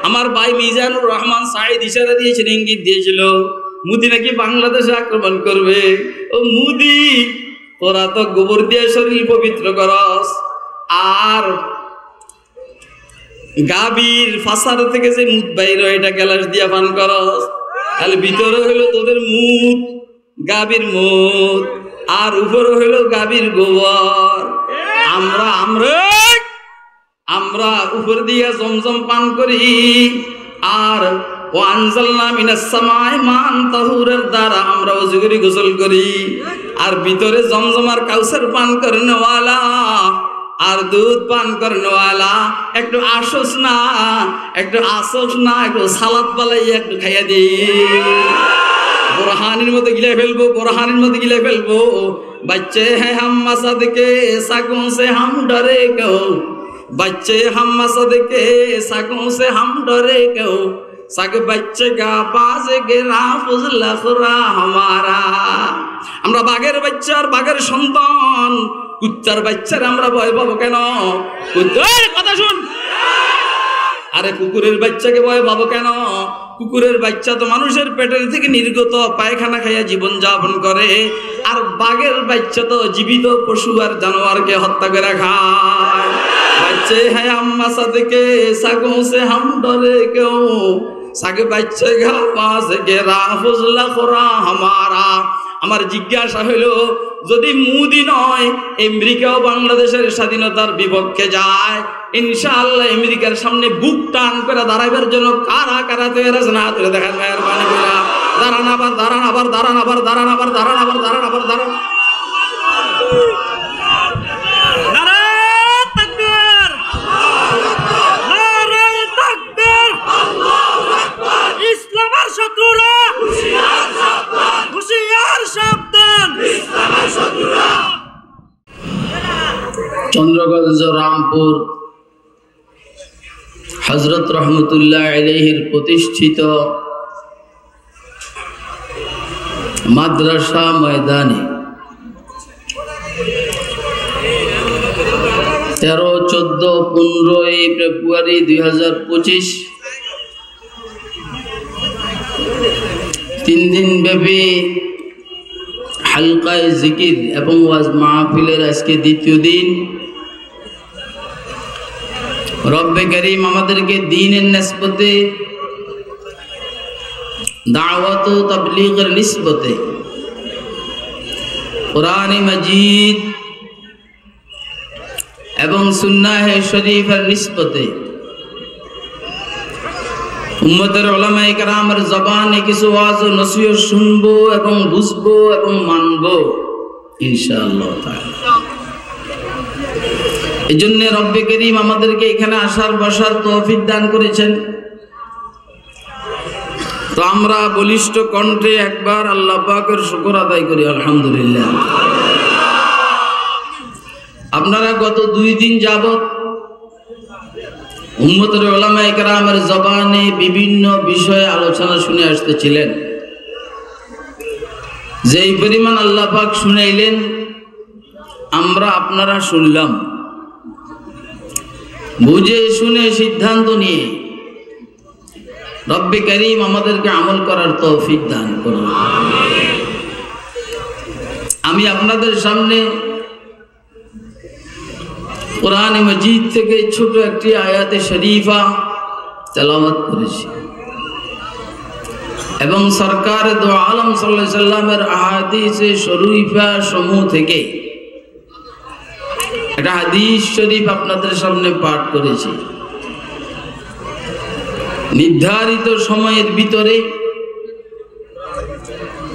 আমার ভাই মিজানুর রহমান সাঈদ ইশারা দিয়েছিল, ইঙ্গিত দিয়েছিল মোদি নাকি বাংলাদেশে আক্রমণ করবে। ও মোদি, তোরা তো গোবর দিয়ে শরীর পবিত্র করস, আর গাভীর ফাসার থেকে যে মুদ বাইর হয় এটা গ্যালাস দিয়া পান করস, তাহলে ভিতরে হইলো তোদের মুদ, গাভীর মুদ, আর উপরে হইলো গাভীর গোবর। আমরা উপর দিয়ে জমজম পান করি, আর ওয়ানজালনা মিনাস সামাই মান তাহুরের দ্বারা আমরা ওযু করি, গোসল করি। আর ভিতরে জমজম আর কাউসার পান করনেওয়ালা আর দুধ পান করনেওয়ালা একটু আসোস না, একটু আসোস না, একটু সালাদ বালাই একটু খাইয়া দিই। বোরহানির মতো গিলে ফেলবো, বোরহানির মতো গিলে ফেলবো। बच्चे हैं हम मसद के सगों से हम डरे क्यों, बच्चे हम मसद के सगों से हम डरे क्यों, सग बच्चे का बाज गिरा फजला खुरा हमारा। আমরা বাঘের বাচ্চা আর বাঘের সন্তান, কুত্তার বাচ্চার আমরা ভয় পাবো কেন? কুত্তার কথা শুন। আরে কুকুরের বাচ্চাকে ভয় পাবো কেন? কুকুরের বাচ্চা তো মানুষের পেটের থেকে নির্গত পায়খানা খাইয়া জীবন যাপন করে, আর বাঘের বাচ্চা তো জীবিত পশু আর জানোয়ারকে হত্যা করে খায়। বাচ্চে হ্যাঁ আম্মা সাদকে সাগোं से हम डरे क्यों, সাগে বাচ্চা গা পাস গেরা ফজলা খোরা হামারা। আমার জিজ্ঞাসা হইল, যদি মোদি নয় আমেরিকাও বাংলাদেশের স্বাধীনতার বিপক্ষে যায়, ইনশাআল্লাহ আমেরিকার সামনে বুক টান করে দাঁড়াইবার জন্য কারা কারা তৈরি আছে না তুলে দেখান মেহরবানি করে। দাঁড়ান আবার, দাঁড়ান আবার, দাঁড়ান আবার, দাঁড়ান আবার, দাঁড়ান আবার, দাঁড়ান আবার, দাঁড়ান। ইসলামের শত্রুরা হুঁশিয়ার সাবধান, ইসলামের শত্রুরা। চন্দ্রগঞ্জ রামপুর হযরত রহমতুল্লাহ আলাইহির প্রতিষ্ঠিত মাদ্রাসা ময়দানে 13, 14, 15 ফেব্রুয়ারি 2025 3 দিন ব্যাপী হালকায়ে জিকির এবং ওয়াজ মাহফিলের আজকে দ্বিতীয় দিন। রব্বে করিম আমাদেরকে দ্বীনের নিসবতে, দাওয়াত ও তাবলীগের নিসবতে, কোরআনে মাজিদ এবং সুন্নাহ শরীফের নিসবতে উম্মতের উলামায়ে কেরামের জবানে কিছু ওয়াজ ও নসিহত শুনবো এবং বুঝবো এবং মানবো ইনশাআল্লাহ তাআলা। এজন্য রব্বে করিম আমাদেরকে এখানে আসার বসার তৌফিক দান করেছেন। তো আমরা বলিষ্ঠ কণ্ঠে একবার আল্লাহ পাকের শুকর আদায় করি, আলহামদুলিল্লাহ। আপনারা গত 2 দিন যাবত উম্মতের উলামায়ে কেরামের জবানে বিভিন্ন বিষয়ে আলোচনা শুনে আসতেছিলেন। যেই পরিমাণ আল্লাহ পাক শুনাইলেন আমরা আপনারা শুনলাম, বুঝে শুনে সিদ্ধান্ত নিয়ে রব্বে করিম আমাদেরকে আমল করার তৌফিক দান করুন। আমি আপনাদের সামনে কোরআনে মাজিদ থেকে ছোট একটি আয়াতে শরীফা তেলাওয়াত করেছি এবং সরকার দো আলম সাল্লাল্লাহু আলাইহি সাল্লামের আহাদিসে শরীফা সমূহ থেকে একটা হাদিস শরীফ আপনাদের সামনে পাঠ করেছি। নির্ধারিত সময়ের ভিতরে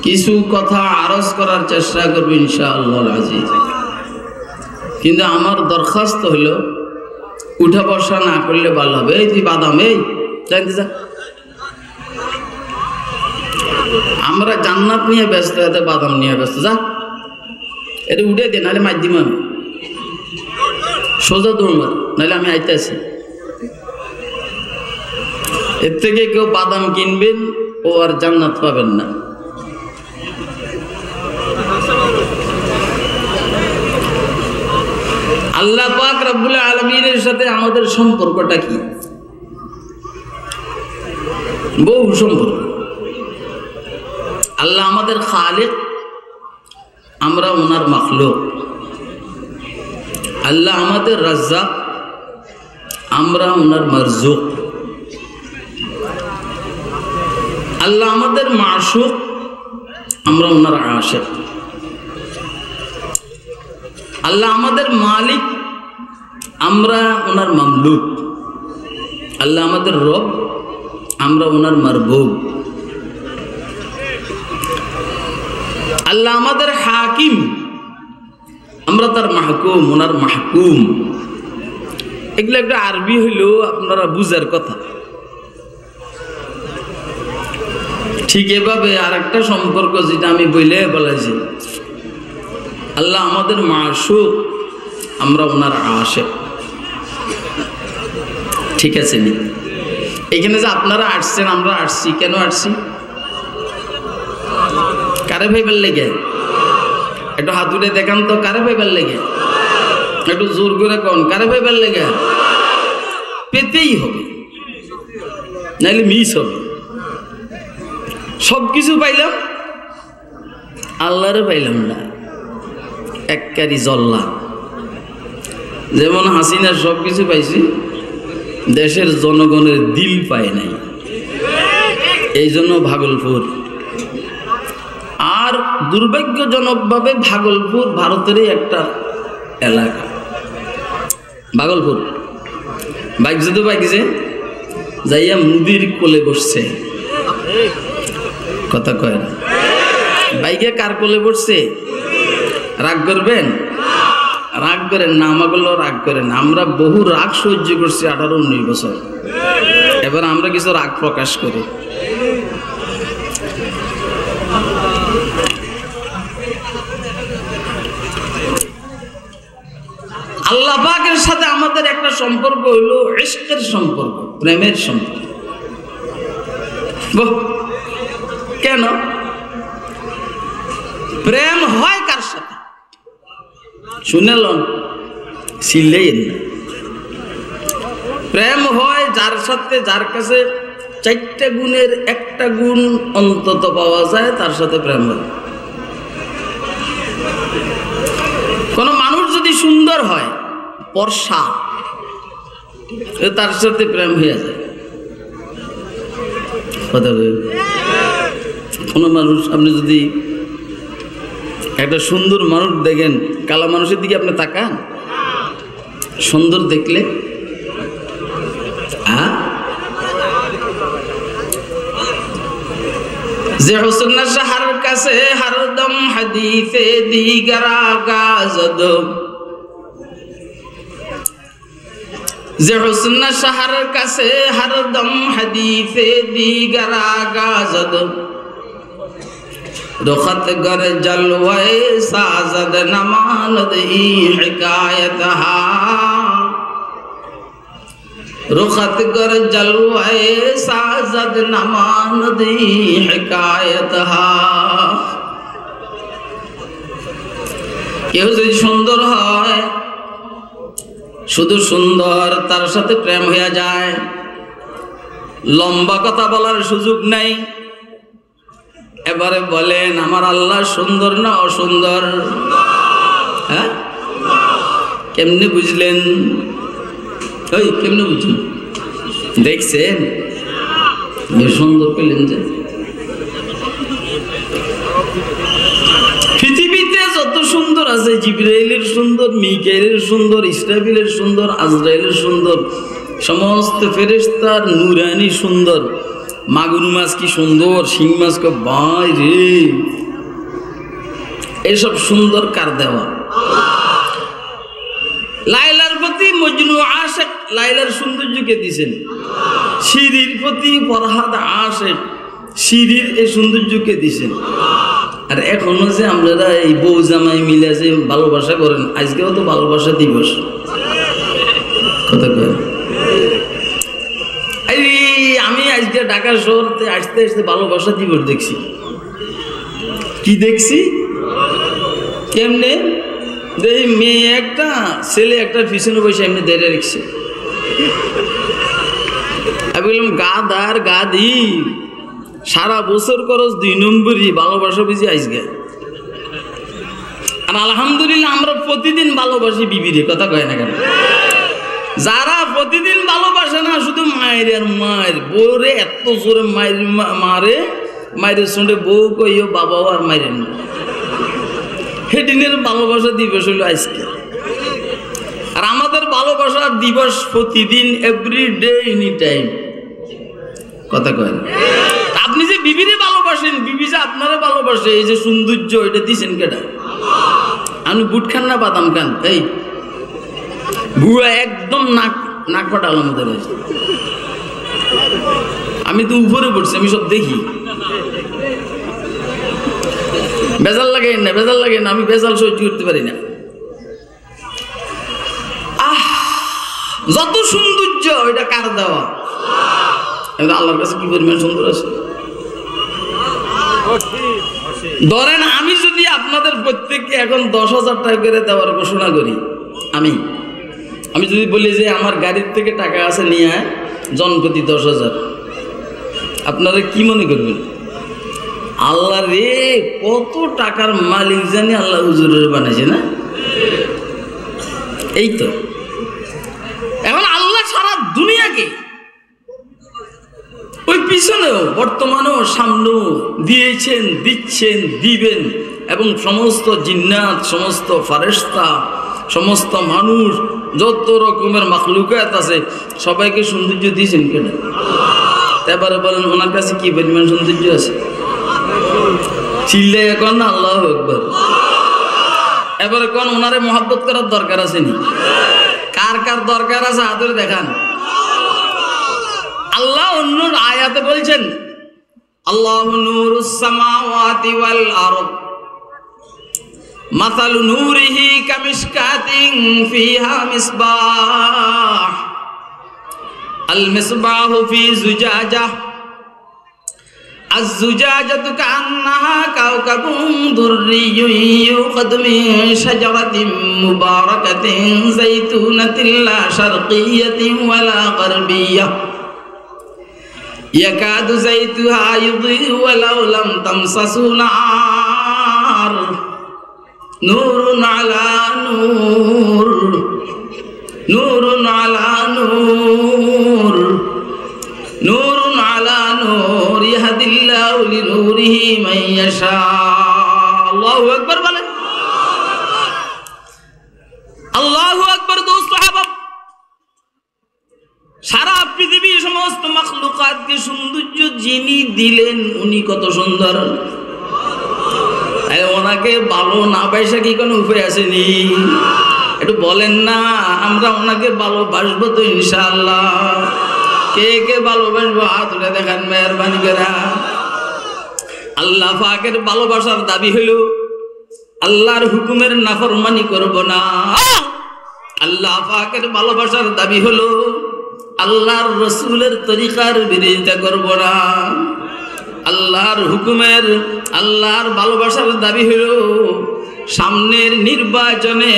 কিছু কথা আরজ করার চেষ্টা করব ইনশাআল্লাহ আজিজ। কিন্তু আমার দরখাস্ত হলো উঠা বসা না করলে ভালো হবে। এই তুই বাদাম, এই জানতে যা, আমরা জান্নাত নিয়ে ব্যস্ত, এতে বাদাম নিয়ে ব্যস্ত। যা এটা উঠে দে, নাহলে মাধ্যম আমি সোজা দৌড় মার, নাহলে আমি আইতে আছি। এর থেকে কেউ বাদাম কিনবেন ও আর জান্নাত পাবেন না। আল্লাহ পাক রব্বুল আলামিনের সাথে আমাদের সম্পর্কটা কি? বহু সম্পর্ক। আল্লাহ আমাদের খালিক, আমরা ওনার মাখলুক। আল্লাহ আমাদের রাজ্জাক, আমরা ওনার মারজুক। আল্লাহ আমাদের মাশুক, আমরা ওনার আশিক। আল্লাহ আমাদের মালিক, আমরা ওনার মামলুক। আল্লাহ আমাদের রব, আমরা ওনার মারবুব। আল্লাহ আমাদের হাকিম, আমরা তার মাহকুম, ওনার মাহকুম। এগুলো একটা আরবি হইলেও আপনারা বুঝার কথা। ঠিক এভাবে আর একটা সম্পর্ক যেটা আমি বলে বলেছি, আল্লাহ আমাদের মাশুক, আমরা ওনার আশিক। ঠিক আছে নি? এখানে যে আপনারা আসছেন, আমরা আসছি, কেন আসছি? কারে ভাইবার লেগে? একটু হাত উঠে দেখান তো, কারে ভাইবার লেগে? একটু জোর করে কোন, কারে ভাইবার লেগে? পেতেই হবে, নাইলে মিস হবে। সব কিছু পাইলাম, আল্লাহরে পাইলাম না, এককারি জল্লা। যেমন হাসিনার সব কিছু পাইছি, দেশের জনগণের দিল পায় নাই, এই জন্য ভাগলপুর। আর দুর্ভাগ্যজনকভাবে ভাগলপুর ভারতেরই একটা এলাকা। ভাগলপুর বাইক যেতে পাইছে, যাইয়া মুদির কোলে বসছে। কথা কয় না? বাইকে কার কোলে বসছে? রাগ করবেন? রাগ করেন না, আমাগুলো রাগ করেন। আমরা বহু রাগ সহ্য করছি 18-19 বছর। এবার আমরা কিছু রাগ প্রকাশ করি। আল্লাহ পাকের সাথে আমাদের একটা সম্পর্ক হইল ইশকের সম্পর্ক, প্রেমের সম্পর্ক। কেন প্রেম হয় কার সাথে? শুনেলেন? ছিলেন প্রেম হয় যার সাথে, যার কাছে 4টা গুণের একটা গুণ অন্তত পাওয়া যায়, তার সাথে প্রেম হয়। কোন মানুষ যদি সুন্দর হয়, পর্ষা, তার সাথে প্রেম হয়ে যায়। কথা বলবে? কোন মানুষ, আপনি যদি একটা সুন্দর মানুষ দেখেন, কালা মানুষের দিকে আপনি তাকান? সুন্দর দেখলে যে হুসন শাহর কাছে হরদম হাদিসে দিগার আগাজদ, যে হুসন শাহর কাছে হরদম হাদিসে দিগার আগাজদ, रुखत गर जलवाए साजद नमानद ई हिकायत हा, रुखत गर जलवाए साजद नमानद ई हिकायत हा। কেউ যদি সুন্দর হয়, শুধু সুন্দর, তার সাথে প্রেম হয়ে যায়। লম্বা কথা বলার সুযোগ নাই। এবারে বলেন, আমার আল্লাহ সুন্দর না অসুন্দর? হ্যাঁ, কেমনে বুঝলেন? ওই কেমনে বুঝলেন? দেখছেন সুন্দর পেলেন যে? পৃথিবীতে যত সুন্দর আছে, জিবরাইলের সুন্দর, মিকাইলের সুন্দর, ইসরাফিলের সুন্দর, আজরাইলের সুন্দর, সমস্ত ফেরেশতার নূরানি সুন্দর। মাগুর মাছ কি সুন্দর, শিং মাছ কে ভাই রে, এইসব সুন্দর কার দেওয়া? লাইলার প্রতি মজনু আশিক, লাইলার সৌন্দর্যকে দিয়েছেন। শিরির প্রতি ফরহাদ আশিক, শিরির এই সৌন্দর্যকে দিয়েছেন। আর এখনো যে আপনারা এই বউ জামাই মিলে যে ভালোবাসা করেন, আজকেও তো ভালোবাসা দিবস। কথা কয়? আমি আজকে ঢাকা শহরতে আসতে আসতে ভালোবাসা দিবস দেখছি। কি দেখছি? কেমনে দেখি, মেয়ে একটা, ছেলে একটা পিছনে বসে এমনি দাঁড়িয়ে রেখেছে। আমি বললাম গাদার গাদি সারা বছর খরচ 2 নম্বরই ভালোবাসা বুঝি আইসগে। আর আলহামদুলিল্লাহ আমরা প্রতিদিন ভালোবাসি বিবিরে, কথা কয় না কেন? যারা প্রতিদিন ভালোবাসে না শুধু মায়ের আর মায়ের বউরে এত জোরে মারে, মায়ের সঙ্গে বউ কইও বাবাও আর মায়ের না। সেদিনের ভালোবাসা দিবস হলো আজকে। আর আমাদের ভালোবাসার দিবস প্রতিদিন, এভরি ডে, এনি টাইম, কথা কয় না? আপনি যে বিবিরে ভালোবাসেন, বিবি যে আপনারা ভালোবাসে, এই যে সৌন্দর্য এটা দিচ্ছেন কেটা? আমি বুট খান না বাদাম খান? এই বুড়া একদম নাক ফাটাল আমাদের। আমি তো উপরে পড়ছি, আমি সব দেখি। বেজাল লাগে না, বেজাল লাগে না, আমি বেজাল সহ্য করতে পারি না। যত সৌন্দর্য এটা কার দেওয়া? আল্লাহর কাছে কি পরিমাণ সুন্দর আছে। ধরেন আমি যদি আপনাদের প্রত্যেককে এখন 10,000 টাকা করে দেওয়ার ঘোষণা করি, আমি যদি বলি যে আমার গাড়ির থেকে টাকা আছে নিয়ে জনপ্রতি 10,000, আপনারা কি মনে করবেন? আল্লাহ রে, কত টাকার মালিক জানি আল্লাহ হুজুরের বানাইছে না? এই তো এখন আল্লাহ সারা দুনিয়াকে ওই পিছনেও বর্তমানেও সামনেও দিয়েছেন, দিচ্ছেন, দিবেন, এবং সমস্ত জিন্নাত, সমস্ত ফারেশতা, সমস্ত মানুষ, যত রকমের মাখলুকাত আছে সবাইকে সৌন্দর্য দিয়েছেন কেন? এবারে বলেন ওনার কাছে কি পরিমাণ সৌন্দর্য আছে? চিল্লাই এখন না আল্লাহু আকবার। এবারে কোন ওনারে মহব্বত করার দরকার আছে নি? কার কার দরকার আছে হাত ধরে দেখান। আল্লাহ অন্য আয়াতে বলছেন আল্লাহু নূরুস সামাওয়াতি ওয়াল আরদ মাসালু নূরিহি কামিশকাতিন ফিহা মিসবাহ আল মিসবাহু ফি জুজাজাহ আয-জুজাজাতু কান্নাহা কাওকাবুন দুররিয়্যুন ইউকাদু মিন শাজারাতিন মুবারাকাতিন যাইতুনাতিন লা শারকিয়্যাতিন ওয়ালা গারবিয়্যাহ ইয়াকাদু যাইতুহা ইউযিউ ওয়ালাউ লাম তামসাসু নার নূরুন আলা নূর নূরুন আলা নূর নূরুন আলা নূর ইয়াহদিল্লাহু লিনূরিহি মান ইয়াশা। আল্লাহু আকবার বলেন। আল্লাহু আকবার। দোস্ত আহবাব, সারা পৃথিবীর সমস্ত মাখলুকাতকে সৌন্দর্য যিনি দিলেন উনি কত সুন্দর। ওনাকে ভালো না বাইসা কি কোনো উপায় আসেনি? একটু বলেন না, আমরা ওনাকে ভালোবাসবো তো ইনশাআল্লাহ। কে কে ভালোবাসবো হাত তুলে দেখান মেহরবানি করে। আল্লাহ পাকের ভালোবাসার দাবি হলো আল্লাহর হুকুমের নাফরমানি করব না। আল্লাহ পাকের ভালোবাসার দাবি হলো আল্লাহর রসুলের তরিকার বিরোধিতা করব না। আল্লাহর হুকুমের, আল্লাহর ভালোবাসার দাবি হলো সামনের নির্বাচনে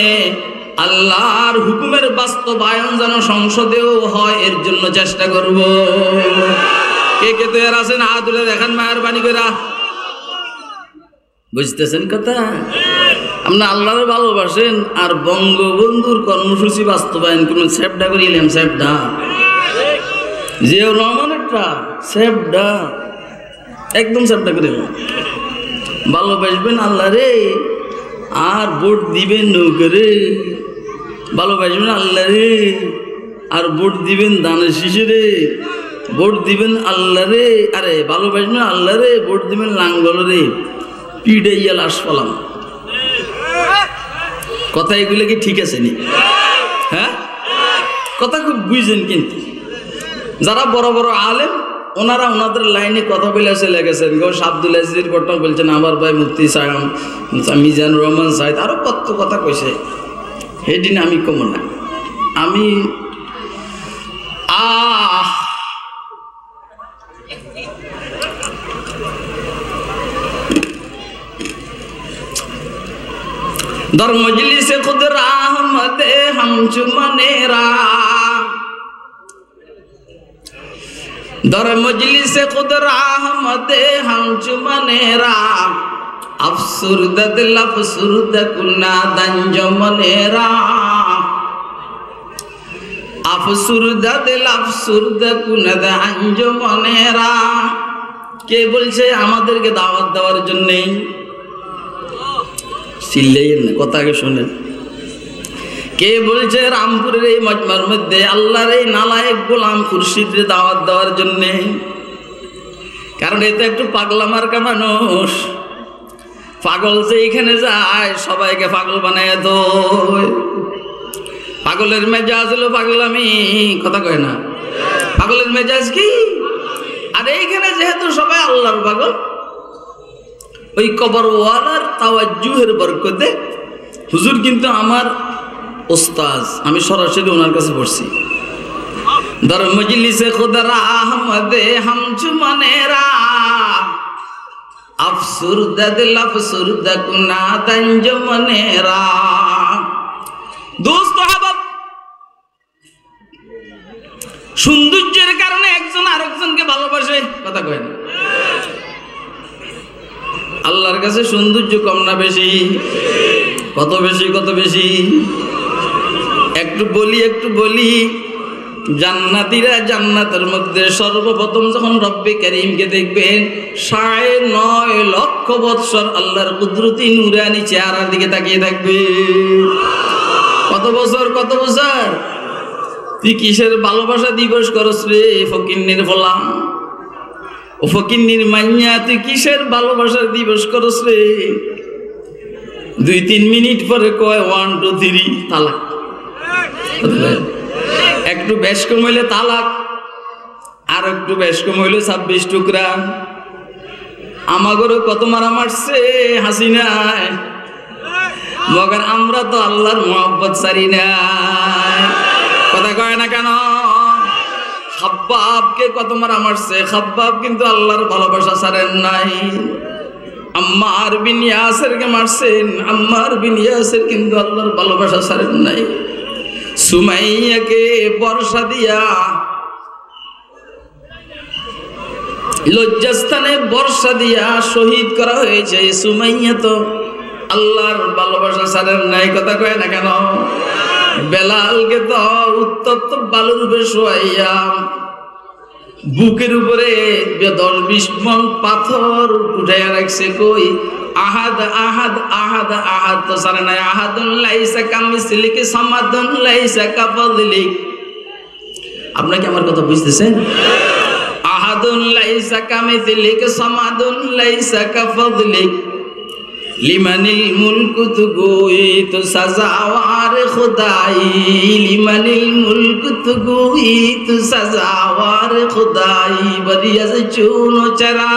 আল্লাহর হুকুমের বাস্তবায়ন যেন সংসদেও হয়, এর জন্য চেষ্টা করব। কে কে তৈরি আছেন হাত তুলে দেখান মেহরবানি করে। বুঝতেছেন কথা? আপনারা আল্লাহর ভালোবাসেন আর বঙ্গবন্ধুর কর্মসূচি বাস্তবায়ন করুন। সেফডা করে এলাম, সেফডা জিয়াউর রহমানেরটা, সেফডা একদম সেফডা করে এলাম। ভালোবাসবেন আল্লাহ রে আর ভোট দিবেন নৌকরে। ভালোবাসবেন আল্লাহ রে আর ভোট দিবেন দানের শিশে রে। ভোট দিবেন আল্লাহ রে, আরে ভালোবাসবেন আল্লাহ রে, ভোট দিবেন লাঙ্গল রে। পিড়াইয়া লাশ পালাম। কথা এগুলো কি ঠিক আছে নি? হ্যাঁ, কথা খুব বুঝছেন। কিন্তু যারা বড় বড় আলেম ওনারা ওনাদের লাইনে কথা বলে চলে গেছেন। আব্দুল আজিজের ঘটনা বলছেন, আমার ভাই মুফতি সাহেব মিজানুর রহমান সাহেব, আরো কত কথা কইছে। সেদিন আমি কম না, আমি दर मजलिस खुद रहमते हम चुमनेरा दर मजलिस खुद रहमते हम चुमनेरा अफसुरदा दिल अफसुरदा कुना दंजमनेरा अफसुरदा दिल अफसुरदा कुना दंजमनेरा কে বলছে আমাদেরকে দাওয়াত দেওয়ার জন্য চিল্লাইয়েন না কথা আগে শুনেন কে বলছে রামপুরের এই মজমার মধ্যে আল্লাহর এই নালায়েক গোলাম খুরশিদের দাওয়াত দেওয়ার জন্য কারণ এটা একটু পাগলা মার্কা মানুষ পাগল যে এখানে যায় সবাইকে পাগল বানায় তো পাগলের মেজাজ হলো পাগলামি কথা কয় না পাগলের মেজাজ কি আর এইখানে যেহেতু সবাই আল্লাহর পাগল ওই কবরওয়ালার তাওয়াজ্জুহের বরকতে হুজুর কিন্তু আমার উস্তাদ আমি সরাসরি ওনার কাছে পড়ছি দর মজলিসে খুদা রাহমতে হাম চুমনেরা আফসুরদা দিল আফসুরদা কুনা দঞ্জমনেরা দোস্ত হাবাব সৌন্দর্যের কারণে একজন আরেকজনকে ভালোবাসে কথা কয় না আল্লাহর কাছে সৌন্দর্য কম না বেশি কত বেশি কত বেশি একটু বলি জান্নাতীরা জান্নাতের মধ্যে সর্বপ্রথম যখন রব্বে কারীমকে দেখবেন 9.5 লক্ষ বৎসর আল্লাহর কুদরতি নূরানি চেহারার দিকে তাকিয়ে থাকবে কত বছর তুই কিসের ভালোবাসা দিবস করস রে ফকিন্নির ফলা ও ফকিন্নির মাইয়া তুই কিসের ভালোবাসার দিবস করস রে 2-3 মিনিট পরে কয় 1 2 3 তালাক একটু বেশ কম হইলে তালাক আর একটু বেশ কম হইলে 26 টুকরা আমাগরও কত মারা মারছে হাসিনায় মগর আমরা তো আল্লাহর মোহাব্বত ছাড়ি না কথা কয় না কেন খাব্বাবকে কত মারা মারছে খাব্বাব কিন্তু আল্লাহর ভালোবাসা ছাড়েন নাই আম্মার বিন ইয়াসিরকে মারছেন আম্মার বিন ইয়াসির কিন্তু আল্লাহর ভালোবাসা ছাড়েন নাই সুমাইয়াকে বর্ষা দিয়া লজ্জাস্থানে বর্ষা দিয়া শহীদ করা হয়েছে সুমাইয়া তো আল্লাহর ভালোবাসা ছাড়েন নাই কথা কয় না কেন বেলালকে তো উত্তপ্ত বালুর উপরে শোয়াইয়া বুকের উপরে 10-20 মণ পাথর উঠাইয়া রাখছে কই আহাদ আহাদ আহাদ আহাদ তো ছাড়ে নাই আহাদুন লাইসা কামিসলিক সামাদুন লাইসা কাফাদলিক আপনারা কি আমার কথা বুঝতেছেন আহাদুন লাইসা কামিসলিক সামাদুন লাইসা কাফাদলিক লিমানিল মুলকু তু গোই তো সাজাওয়ার খুদাই লিমানিল মুলকু তু গোই তো সাজাওয়ার খুদাই বরিয়াজ চুনো চরা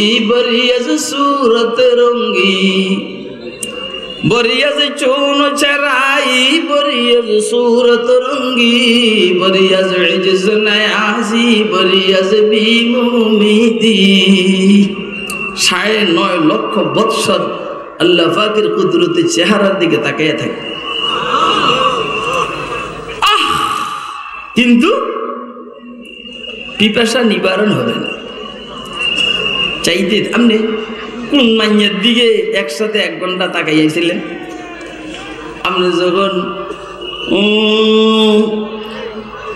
ই বরিয়াজ সুরত রঙ্গি বরিয়াজ চুনো চরা ই বরিয়াজ সুরত রঙ্গি বরিয়াজ ইজজ নায়াজি বরিয়াজ বিমুমিদি 9.5 লক্ষ বৎসর আল্লাহ পাকের কুদরতি চেহারার দিকে তাকিয়ে থাকে কিন্তু পিপাসা নিবারণ হবে না চাইতে আপনি কোন মাইয়ের দিকে একসাথে 1 ঘন্টা তাকাইয়াছিলেন আপনি যখন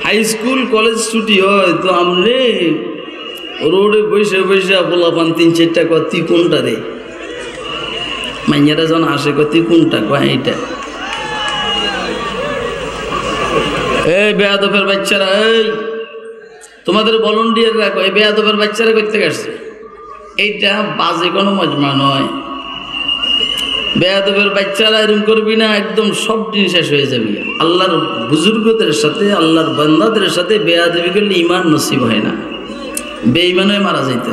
হাই স্কুল কলেজ ছুটি হয় তো আপনি রোডে বসে বলাপান 3-4টা কয় তুই কোনটা রে মাইয়ারা যখন আসে কয় তুই কোনটা কয় এইটা এই বেয়াদবের বাচ্চারা এই তোমাদের ভলান্টিয়ার রাখো এই বেয়াদবের বাচ্চারা করতে আসছে এইটা বাজে কোনো মজমা নয় বেয়াদবের বাচ্চারা এরকম করবি না একদম সব দিন শেষ হয়ে যাবে আল্লাহর বুজুর্গদের সাথে আল্লাহর বান্দাদের সাথে বেয়াদবি করলে ঈমান নসিব হয় না বেঈমান হয়ে মারা যাইতে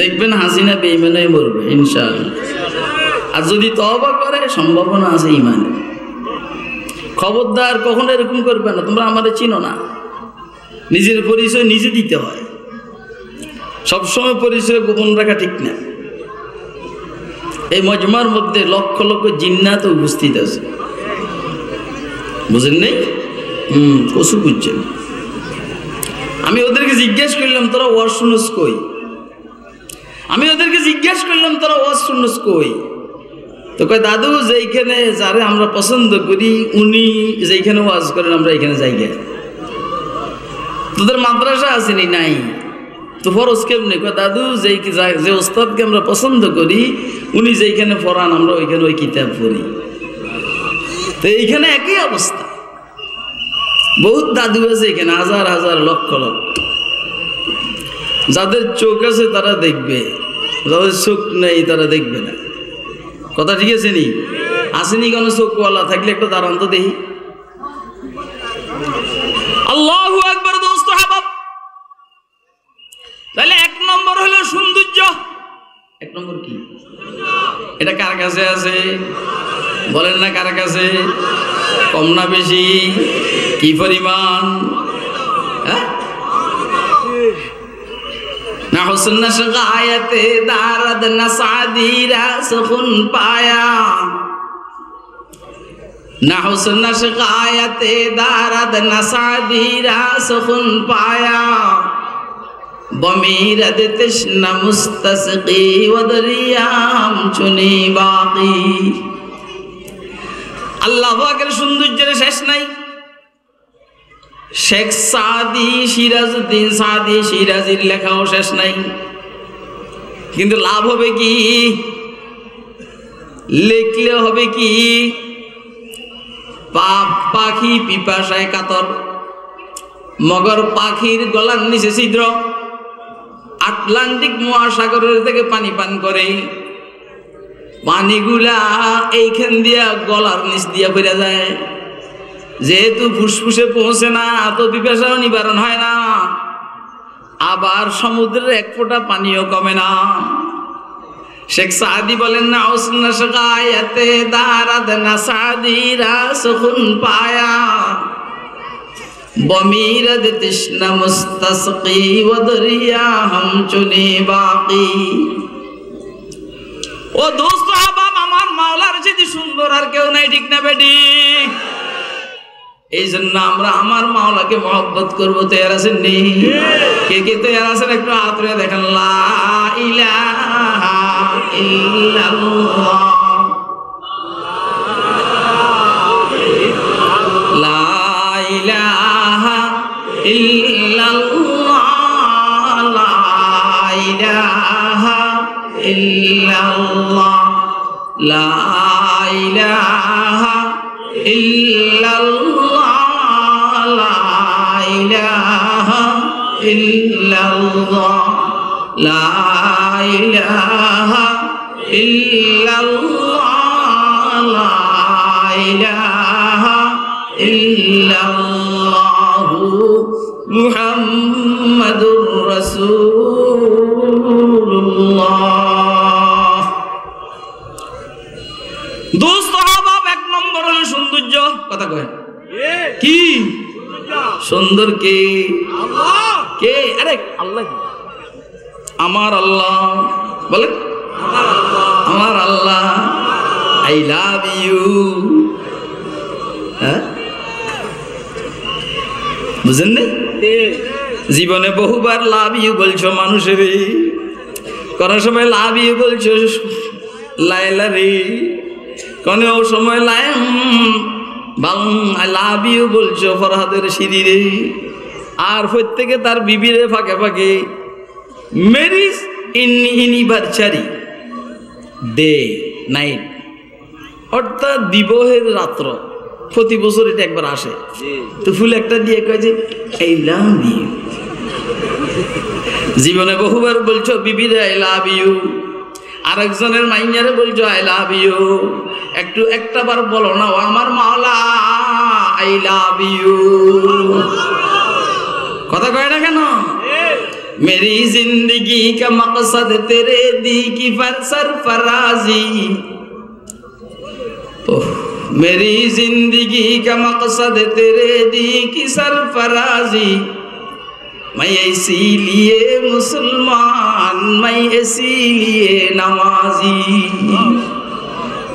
দেখবেন হাসিনা বেঈমান হয়ে মরবে ইনশাআল্লাহ আর যদি তওবা করে সম্ভাবনা আছে ঈমানের খবরদার কখনো এরকম করবে না তোমরা আমাদের চিনো না নিজের পরিচয় নিজে দিতে হয় সবসময় পরিচয় গোপন রাখা ঠিক না এই মজমার মধ্যে লক্ষ লক্ষ জিন্নাত উপস্থিত আছে বুঝেন নেই কসু বুঝছেন আমি ওদেরকে জিজ্ঞেস করলাম তোরা ওয়াজ শুনস কই? আমি ওদেরকে জিজ্ঞেস করলাম তোরা ওয়াজ শুনস কই? তো কয় দাদু যেইখানে যারে আমরা পছন্দ করি উনি যেইখানে ওয়াজ করেন আমরা এখানে যাই গে। তোদের মাদ্রাসা আসেনি? নাই। তো ফরজ কেমনি? কয় দাদু যে ওস্তাদকে আমরা পছন্দ করি উনি যেইখানে পড়ান আমরা ওইখানে ওই কিতাব পড়ি। তো এইখানে একই অবস্থা। বহুত দাদু আছে এখানে, হাজার হাজার লক্ষ লক্ষ। যাদের চোখ আছে তারা দেখবে, যাদের চোখ নেই তারা দেখবে না। কথা ঠিক আছে নি? আসেনি কেন? চোখওয়ালা থাকলে একটা দাঁড়ান তো দেখি। আল্লাহু আকবার। দোস্ত হাবাব, তাহলে এক নম্বর হলো সৌন্দর্য। এক নম্বর কি? এটা কার কাছে আছে বলেন না? কার কাছে? কম না বেশি? কি পরিমাণ? না হুসন না গায়াতে দারদ না সাদিরা সুকুন পায়া, না হুসন না গায়াতে দারদ না সাদিরা সুকুন পায়া, বমিরদ তৃষ্ণা মুস্তাসকি ওদরিয়াম চুনি বাকি। আল্লাহ পাকের সৌন্দর্যের শেষ নাই। শেখ সাদি সিরাজউদ্দিন সাদি সিরাজির লেখাও শেষ নাই। কিন্তু লাভ হবে কি? লিখলে হবে কি? পাখি পিপাসায় কাতর, মগর পাখির গলার নিচে ছিদ্র, আটলান্টিক মহাসাগরের থেকে পানি পান করে, পানিগুলা এইখান দিয়া গলার নিচ দিয়া বেড়ে যায়। যেহেতু ফুসফুসে পৌঁছে না, তো পিপাসাও নিবারণ হয় না, আবার সমুদ্রের এক ফোঁটা পানিও কমে না। শেখ সাদি বলেন না উসনা শাকায়াতে দারাদ না সাদিরা সুকুন পায়া, বমিরদ তৃষ্ণা মুস্তাসকি ওদরিয়া হাম চুনি বাকি। ও দোস্ত আবাব, আমার মাওলার যদি সুন্দর আর কেউ নাই, ঠিক না বেটি? এই জন্য আমরা আমার মাওলাকে মহব্বত করবো। তৈরি আছেন নি? কে কে তৈরি আছেন? একটু হাত তুলে দেখেন। লা ইলাহা ইল্লাল্লাহ, লা ইলাহা ইল্লাল্লাহ, লা ইলাহা ইল্লাল্লাহ, লা ইলাহা ইল্লাল্লাহ, লা ইলাহা ইল্লাল্লাহ, লা ইলাহা ইল্লাল্লাহ, লা ইলাহা ইল্লাল্লাহু মুহাম্মাদুর রাসূলুল্লাহ। দোস্ত আহবাব, এক নম্বর হলো সৌন্দর্য। কথা কয় কি? সুন্দর কে? আল্লাহ। কে? আরে আল্লাহ কি? আমার আল্লাহ। বলে আমার আল্লাহ। I love you. হ্যাঁ, বুঝেন না? জীবনে বহুবার লাভ ইউ বলছো মানুষের, কোন সময় লাভ ইউ বলছো লাইলা রে, কোন সময় আই লাভ ইউ বলছো ফরহাদের সিঁড়ি রে। আর প্রত্যেকে তার বিবিরে ফাঁকে ফাঁকে ম্যারিজ ইনিভার্সারি ডে নাইট, অর্থাৎ বিবাহের রাত্র, প্রতি বছর এটা একবার আসে। তো ফুল একটা দিয়ে কয় যে আই লাভ ইউ। জীবনে বহুবার বলছো বিবিরে আই লাভ ইউ, আরেকজনের মাইয়ারে বলছো আই লাভ ইউ। একটু একটা বার বলো না, আমার মাওলা আই লাভ ইউ। কথা কয় না কেন? मेरी जिंदगी का मकसद तेरे दी की सरफराजी, मेरी जिंदगी का मकसद तेरे दी की सरफराजी, मैं इसीलिए मुसलमान, मैं इसीलिए नमाजी,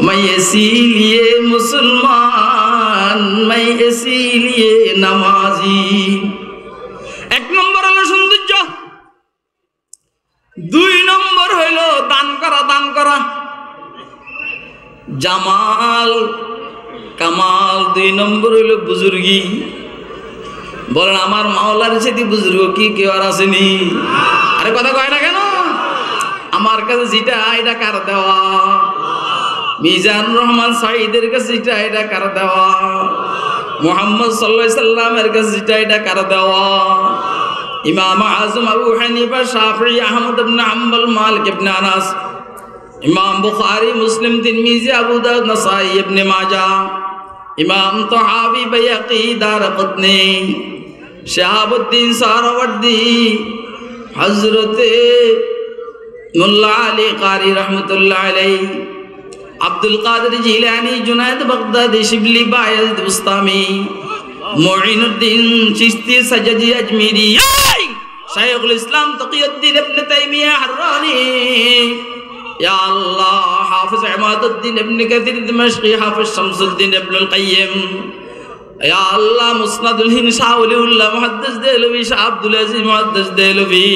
मैं इसीलिए मुसलमान, मैं इसीलिए नमाजी। এক নম্বর হলো সৌন্দর্য, 2 নম্বর হইল দান করা, দান করা। জামাল কামাল 2 নম্বর হইল বুজুর্গি। বলেন আমার মাওলার সাথে বুজুর্গ কি কেউ আর আসেনি? আরে কথা কয় না কেন? আমার কাছে যেটা এটা কার দেওয়া? মিজানুর রহমান সাঈদের কাছে যেটা এটা কার দেওয়া? মুহাম্মদ সাল্লাল্লাহু আলাইহি সাল্লামের কাছে যেটা এটা কার দেওয়া? ইমাম আযম আবু হানিফা, শাফিঈ, আহমদ ইবনে হাম্বল, মালিক ইবনে আনাস, ইমাম বুখারী, মুসলিম, তিরমিজি, আবু দাউদ, নাসাই, ইবনে মাজাহ, ইমাম তাহাবী, বাইহাকী, দারকুতনী, শাহাবুদ্দিন সাহরাওয়ার্দী, হযরতে মুল্লা আলী কারি রহমতুল্লাহ আলাইহি, আব্দুল কাদের জিলানী, জুনায়েদ বাগদাদি, শিবলি, বায়াজিদ বুস্তামি, মুঈনুদ্দিন চিশতি, সাজাজি আজমিরি, শাইখুল ইসলাম তাকিউদ্দিন ইবনে তাইমিয়া হাররানি, ইয়া আল্লাহ, হাফিজ ইমাদুদ্দিন ইবনে কাসির দিমাশকি, হাফিজ শামসুদ্দিন ইবনুল কাইয়্যিম, ইয়া আল্লাহ, মুসনাদুল হিন্দ শাহ ওলিউল্লাহ মুহাদ্দিস দেহলভী, শাহ আব্দুল আজিজ মুহাদ্দিস দেহলভী,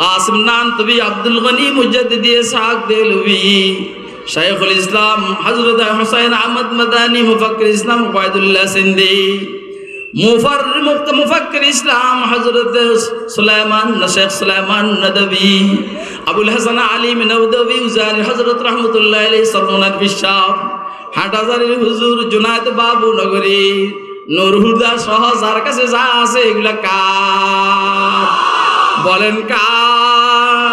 কাসিম নানতবী, আব্দুল গনি মুজাদ্দিদি ইসহাক দেহলভী, শাইখুল ইসলাম হযরত হুসাইন আহমদ মাদানী, মুফাক্কির ইসলাম উবাইদুল্লাহ সিন্ধি, মুফাক্কির ইসলাম হযরত সুলাইমান, শেখ সুলাইমান নদভী, আবুল হাসান আলী নদভী উজানি হযরত রহমতুল্লাহ আলাইহি, সরমুনার বিশাব, হাটহাজারীর হুজুর জুনায়েদ বাবু নগরী, নূর হুদা সহ যার কাছে যা আছে এগুলা কার? বলেন কার?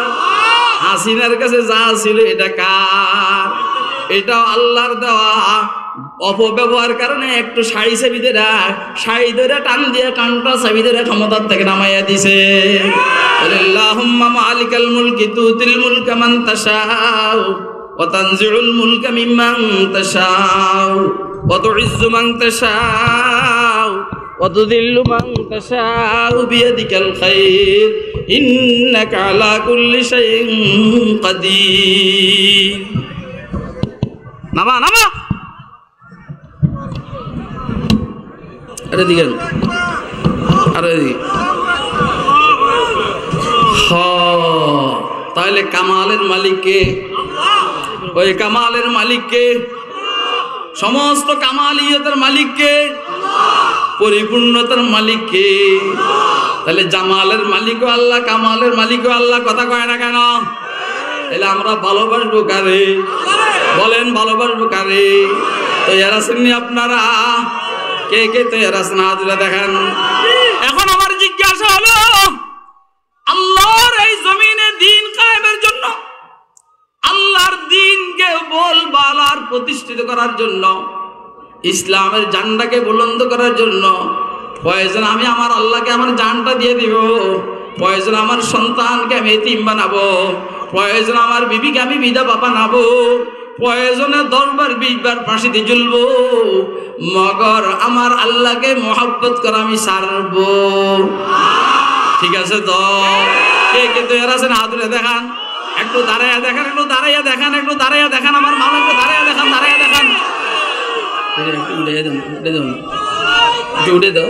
হাসিনার কাছে যা ছিল এটা কার? এটা আল্লাহর দেওয়া। অপব্যবহার কারণে একটু শাড়ি চাবিদেরা শাড়ি ধরে টান দিয়ে টানটা চাবিদেরা ক্ষমতার থেকে নামাইয়া দিছে। আল্লাহুম্মা মালিকাল মুলকি তুতিল মুলকা মান তাশাউ ওয়া তানজিউল মুলকা মিম্মান তাশাউ ওয়া তুইজ্জু মান তাশাউ ওয়া তুযিল্লু মান তাশাউ বিয়াদিকাল খায়র ইন্নাকা আলা কুল্লি শাইইন কাদির। নামা নামা আরে দিকেন আরে তাহলে কামালের মালিককে, ওই কামালের মালিককে, সমস্ত কামালিয়তের মালিককে, পরিপূর্ণতার মালিককে। তাহলে জামালের মালিকও আল্লাহ, কামালের মালিকও আল্লাহ। কথা কয় না কেন? তাহলে আমরা ভালোবাসবো কারে? বলেন ভালোবাসবো কারে? তৈয়ার আছেননি আপনারা? কে কে তৈয়ার আছেন? হাত তুলে দেখান। এখন আমার জিজ্ঞাসা হলো, আল্লাহর এই জমিনে দিন কায়েমের জন্য, আল্লাহর দিনকে বলবাল আর প্রতিষ্ঠিত করার জন্য, ইসলামের ঝান্ডাকে বুলন্দ করার জন্য প্রয়োজন আমি আমার আল্লাহকে আমার জানটা দিয়ে দিব, প্রয়োজন আমার সন্তানকে আমি এতিম বানাবো, প্রয়োজন আমার বিবিকে আমি বিধবা বানাবো, প্রয়োজনে 10 বার 20 বার ফাঁসিতে ঝুলবো, মগর আমার আল্লাহকে মহব্বত করা আমি ছাড়বো। ঠিক আছে তো? কে কে তৈরি আছেন? হাত তুলে দেখান। একটু দাঁড়াইয়া দেখান, একটু দাঁড়াইয়া দেখান, একটু দাঁড়াইয়া দেখান। আমার মামা একটু দাঁড়াইয়া দেখান, দাঁড়াইয়া দেখান। একটু উঠে দাও, উঠে দাও, একটু উঠে দাও।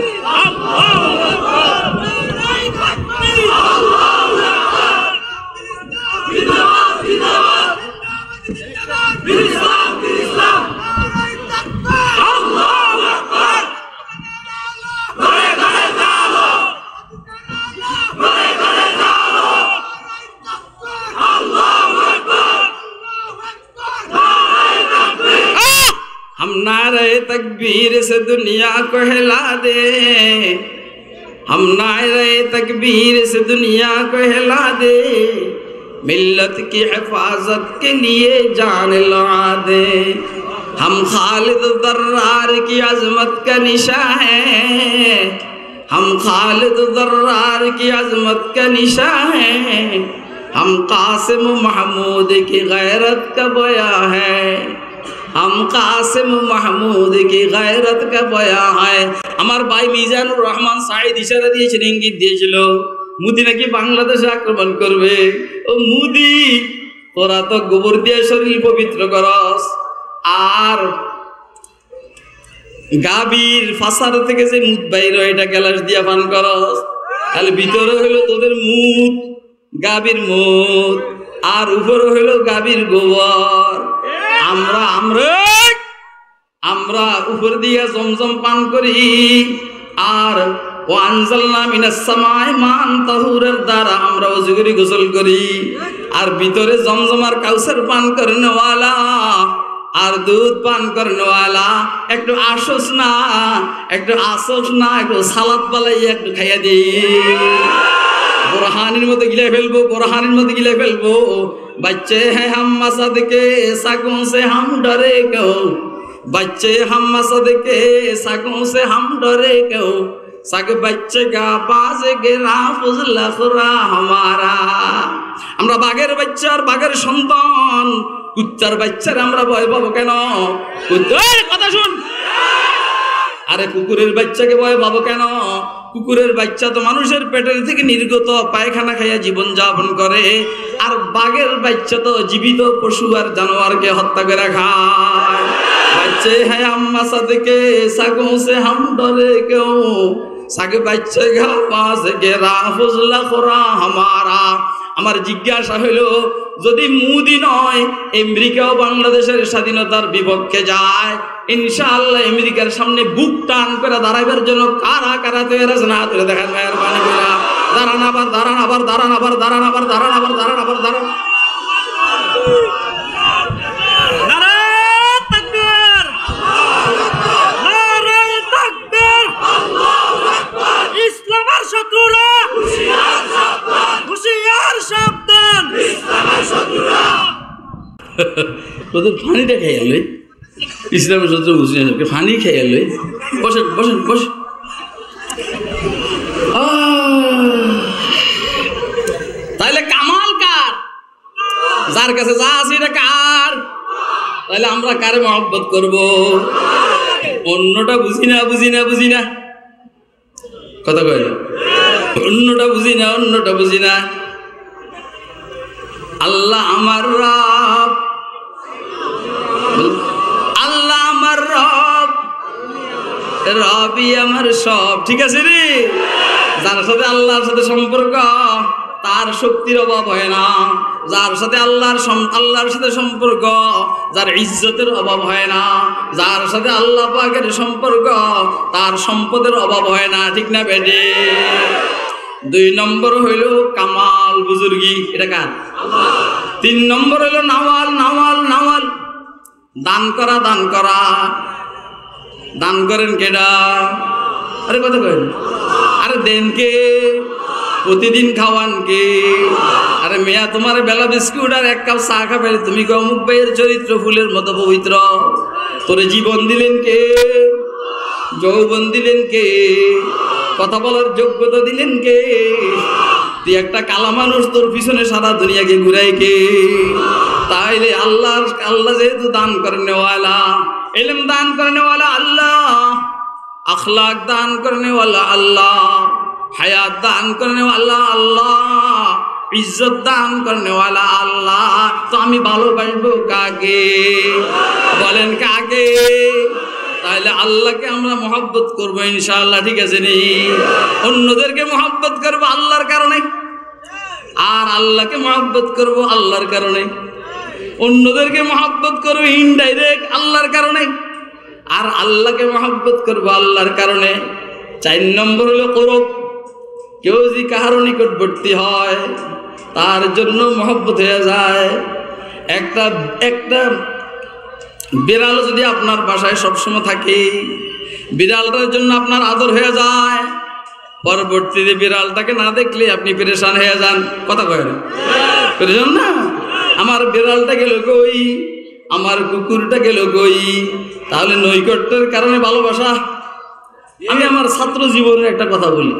हम नारे तकबीर से दुनिया को हिला दे, हम नारे तकबीर से दुनिया को हिला दे, मिल्लत की हिफाजत के लिए जान लगा दे। हम खालिद दर्रार की अजमत का निशा है, हम खालिद दर्रार की अजमत का निशा है, हम कासिम महमूद की गैरत का बया है, हम कासिम महमूद की गैरत का बया है। আমার ভাই মিজানুর রহমান সাঈদ ইশারা দিয়েছিল, ইঙ্গিত দিয়েছিল, মুদি নাকি বাংলাদেশে আক্রমণ করবে। ও মুদি, তোরা তো গোবর দিয়ে শরীর পবিত্র করস, আর গাভীর ফাসার থেকে যে মুদ বাইর এটা গ্লাস দিয়া পান করস। তাহলে ভিতরে হইলো তোদের মুদ, গাভীর মুদ, আর উপরে হইলো গাভীর গোবর। আমরা আমরা আমরা উপর দিয়ে জমজম পান করি, আর ওয়ানজালনা মিনাস সামাই মান তাহুরের দ্বারা আমরা ওযু করি, গোসল করি। আর ভিতরে জমজম আর কাউসার পান করনেওয়ালা আর দুধ পান করনেওয়ালা একটু আসোস না, একটু আসোস না, একটু সালাদ পালাই একটু খাইয়া দিই। বুরহানির মধ্যে গিলে ফেলবো, বুরহানির মধ্যে গিলে ফেলবো। बच्चे हैं हम मसद के सगों से हम डरे क्यों, बच्चे हम मसद के सगों से हम डरे क्यों, सग बच्चे का बाज गिरा फजला खुरा हमारा। আমরা বাঘের বাচ্চা আর বাঘের সন্তান, কুত্তার বাচ্চার আমরা ভয় পাবো কেন? কুত্তার কথা শুন। আরে কুকুরের বাচ্চাকে ভয় পাবো কেন? কুকুরের বাচ্চা তো মানুষের পেটের থেকে নির্গত পায়খানা খাইয়া জীবন যাপন করে, আর বাঘের বাচ্চা তো জীবিত পশু আর জানোয়ারকে হত্যা করে খায়। বাচ্চে হ্যাঁ আম্মা সাদকে সাগোं से हम डरे क्यों, সাগ বাচ্চা ঘা পাস গেরা ফজলা খোরা হামারা। আমার জিজ্ঞাসা হইল, যদি মুদি নয় আমেরিকাও বাংলাদেশের স্বাধীনতার বিপক্ষে যায়, ইনশাআল্লাহ আমেরিকার সামনে বুক টান করে দাঁড়াইবার জন্য কারা কারা তৈরি আছে না তুলে দেখান মেহরবানি করে। দাঁড়ান আবার, দাঁড়ান আবার, দাঁড়ান আবার, দাঁড়ান আবার, দাঁড়ান আবার, দাঁড়ান আবার, দাঁড়ান। ইসলামের শত্রুরা হুঁশিয়ার সাবধান, ইসলামের শত্রুরা। তোদের ফানিটা খেয়ে গেল, ইসলামের শত্রু হুঁশিয়ার ফানি খেয়ে গেল। বসেন বসেন বসেন। তাইলে কামাল কার? যার কাছে যা আছে এটা কার? তাহলে আমরা কারে মহব্বত করব? অন্যটা বুঝি না, বুঝি না, বুঝি না, কথা কয় না। অন্যটা বুঝি না, অন্যটা বুঝি না। আল্লাহ আমার রব, আল্লাহ আমার রব, রবই আমার সব। ঠিক আছে রে? যার সাথে আল্লাহর সাথে সম্পর্ক তার শক্তির অভাব হয় না। যার সাথে আল্লাহর সাথে সম্পর্ক যার ইজ্জতের অভাব হয় না। যার সাথে আল্লাহ পাকের সম্পর্ক তার সম্পদের অভাব হয় না। ঠিক না বেটে? 2 নম্বর হইল কামাল বুজুর্গি, এটা কার? 3 নম্বর হইল নাওয়াল, নাওয়াল, নাওয়াল, দান করা, দান করা। দান করেন কেডা? আরে কথা কইন। আরে দেন কে? প্রতিদিন খাওয়ান কে? আরে মেয়া তোমার বেলা বিস্কুট আর 1 কাপ চা খাবে, তুমি কও অমুক ভাইয়ের চরিত্র ফুলের মতো পবিত্র। তোরে জীবন দিলেন কে? যৌবন দিলেন কে? কথা বলার যোগ্যতা দিলেন কে? তুই একটা কালা মানুষ, তোর পিছনে সারা দুনিয়াকে ঘুরাই কে? তাইলে আল্লাহ যেহেতু দান করনেওয়ালা, ইলম দান করনেওয়ালা আল্লাহ, আখলাক দান করনেওয়ালা আল্লাহ, হায়াত দান করনেওয়ালা আল্লাহ, ইজ্জত দান করনেওয়ালা আল্লাহ, তো আমি ভালোবাসবো কাকে? বলেন কাকে? তাহলে আল্লাহকে আমরা মহব্বত করবো ইনশাআল্লাহ। ঠিক আছে নি? অন্যদেরকে মহব্বত করবো আল্লাহর কারণে, আর আল্লাহকে মহব্বত করবো আল্লাহর কারণে। অন্যদেরকে মহব্বত করবো ইনডাইরেক্ট আল্লাহর কারণে, আর আল্লাহকে মহব্বত করবো আল্লাহর কারণে। 4 নম্বর হলো করব। কেউ যদি কাহারও নিকটবর্তী হয় তার জন্য মহব্বত হয়ে যায়। একটা বিড়াল যদি আপনার বাসায় সবসময় থাকে, বিড়ালটার জন্য আপনার আদর হয়ে যায়, পরবর্তীতে বিড়ালটাকে না দেখলে আপনি পেরেশান হয়ে যান। কথা কয় না? পেরেশান না? আমার বিড়ালটা গেল কই, আমার কুকুরটা গেল কই? তাহলে নৈকট্যের কারণে ভালোবাসা। আমি আমার ছাত্র জীবনের একটা কথা বলি।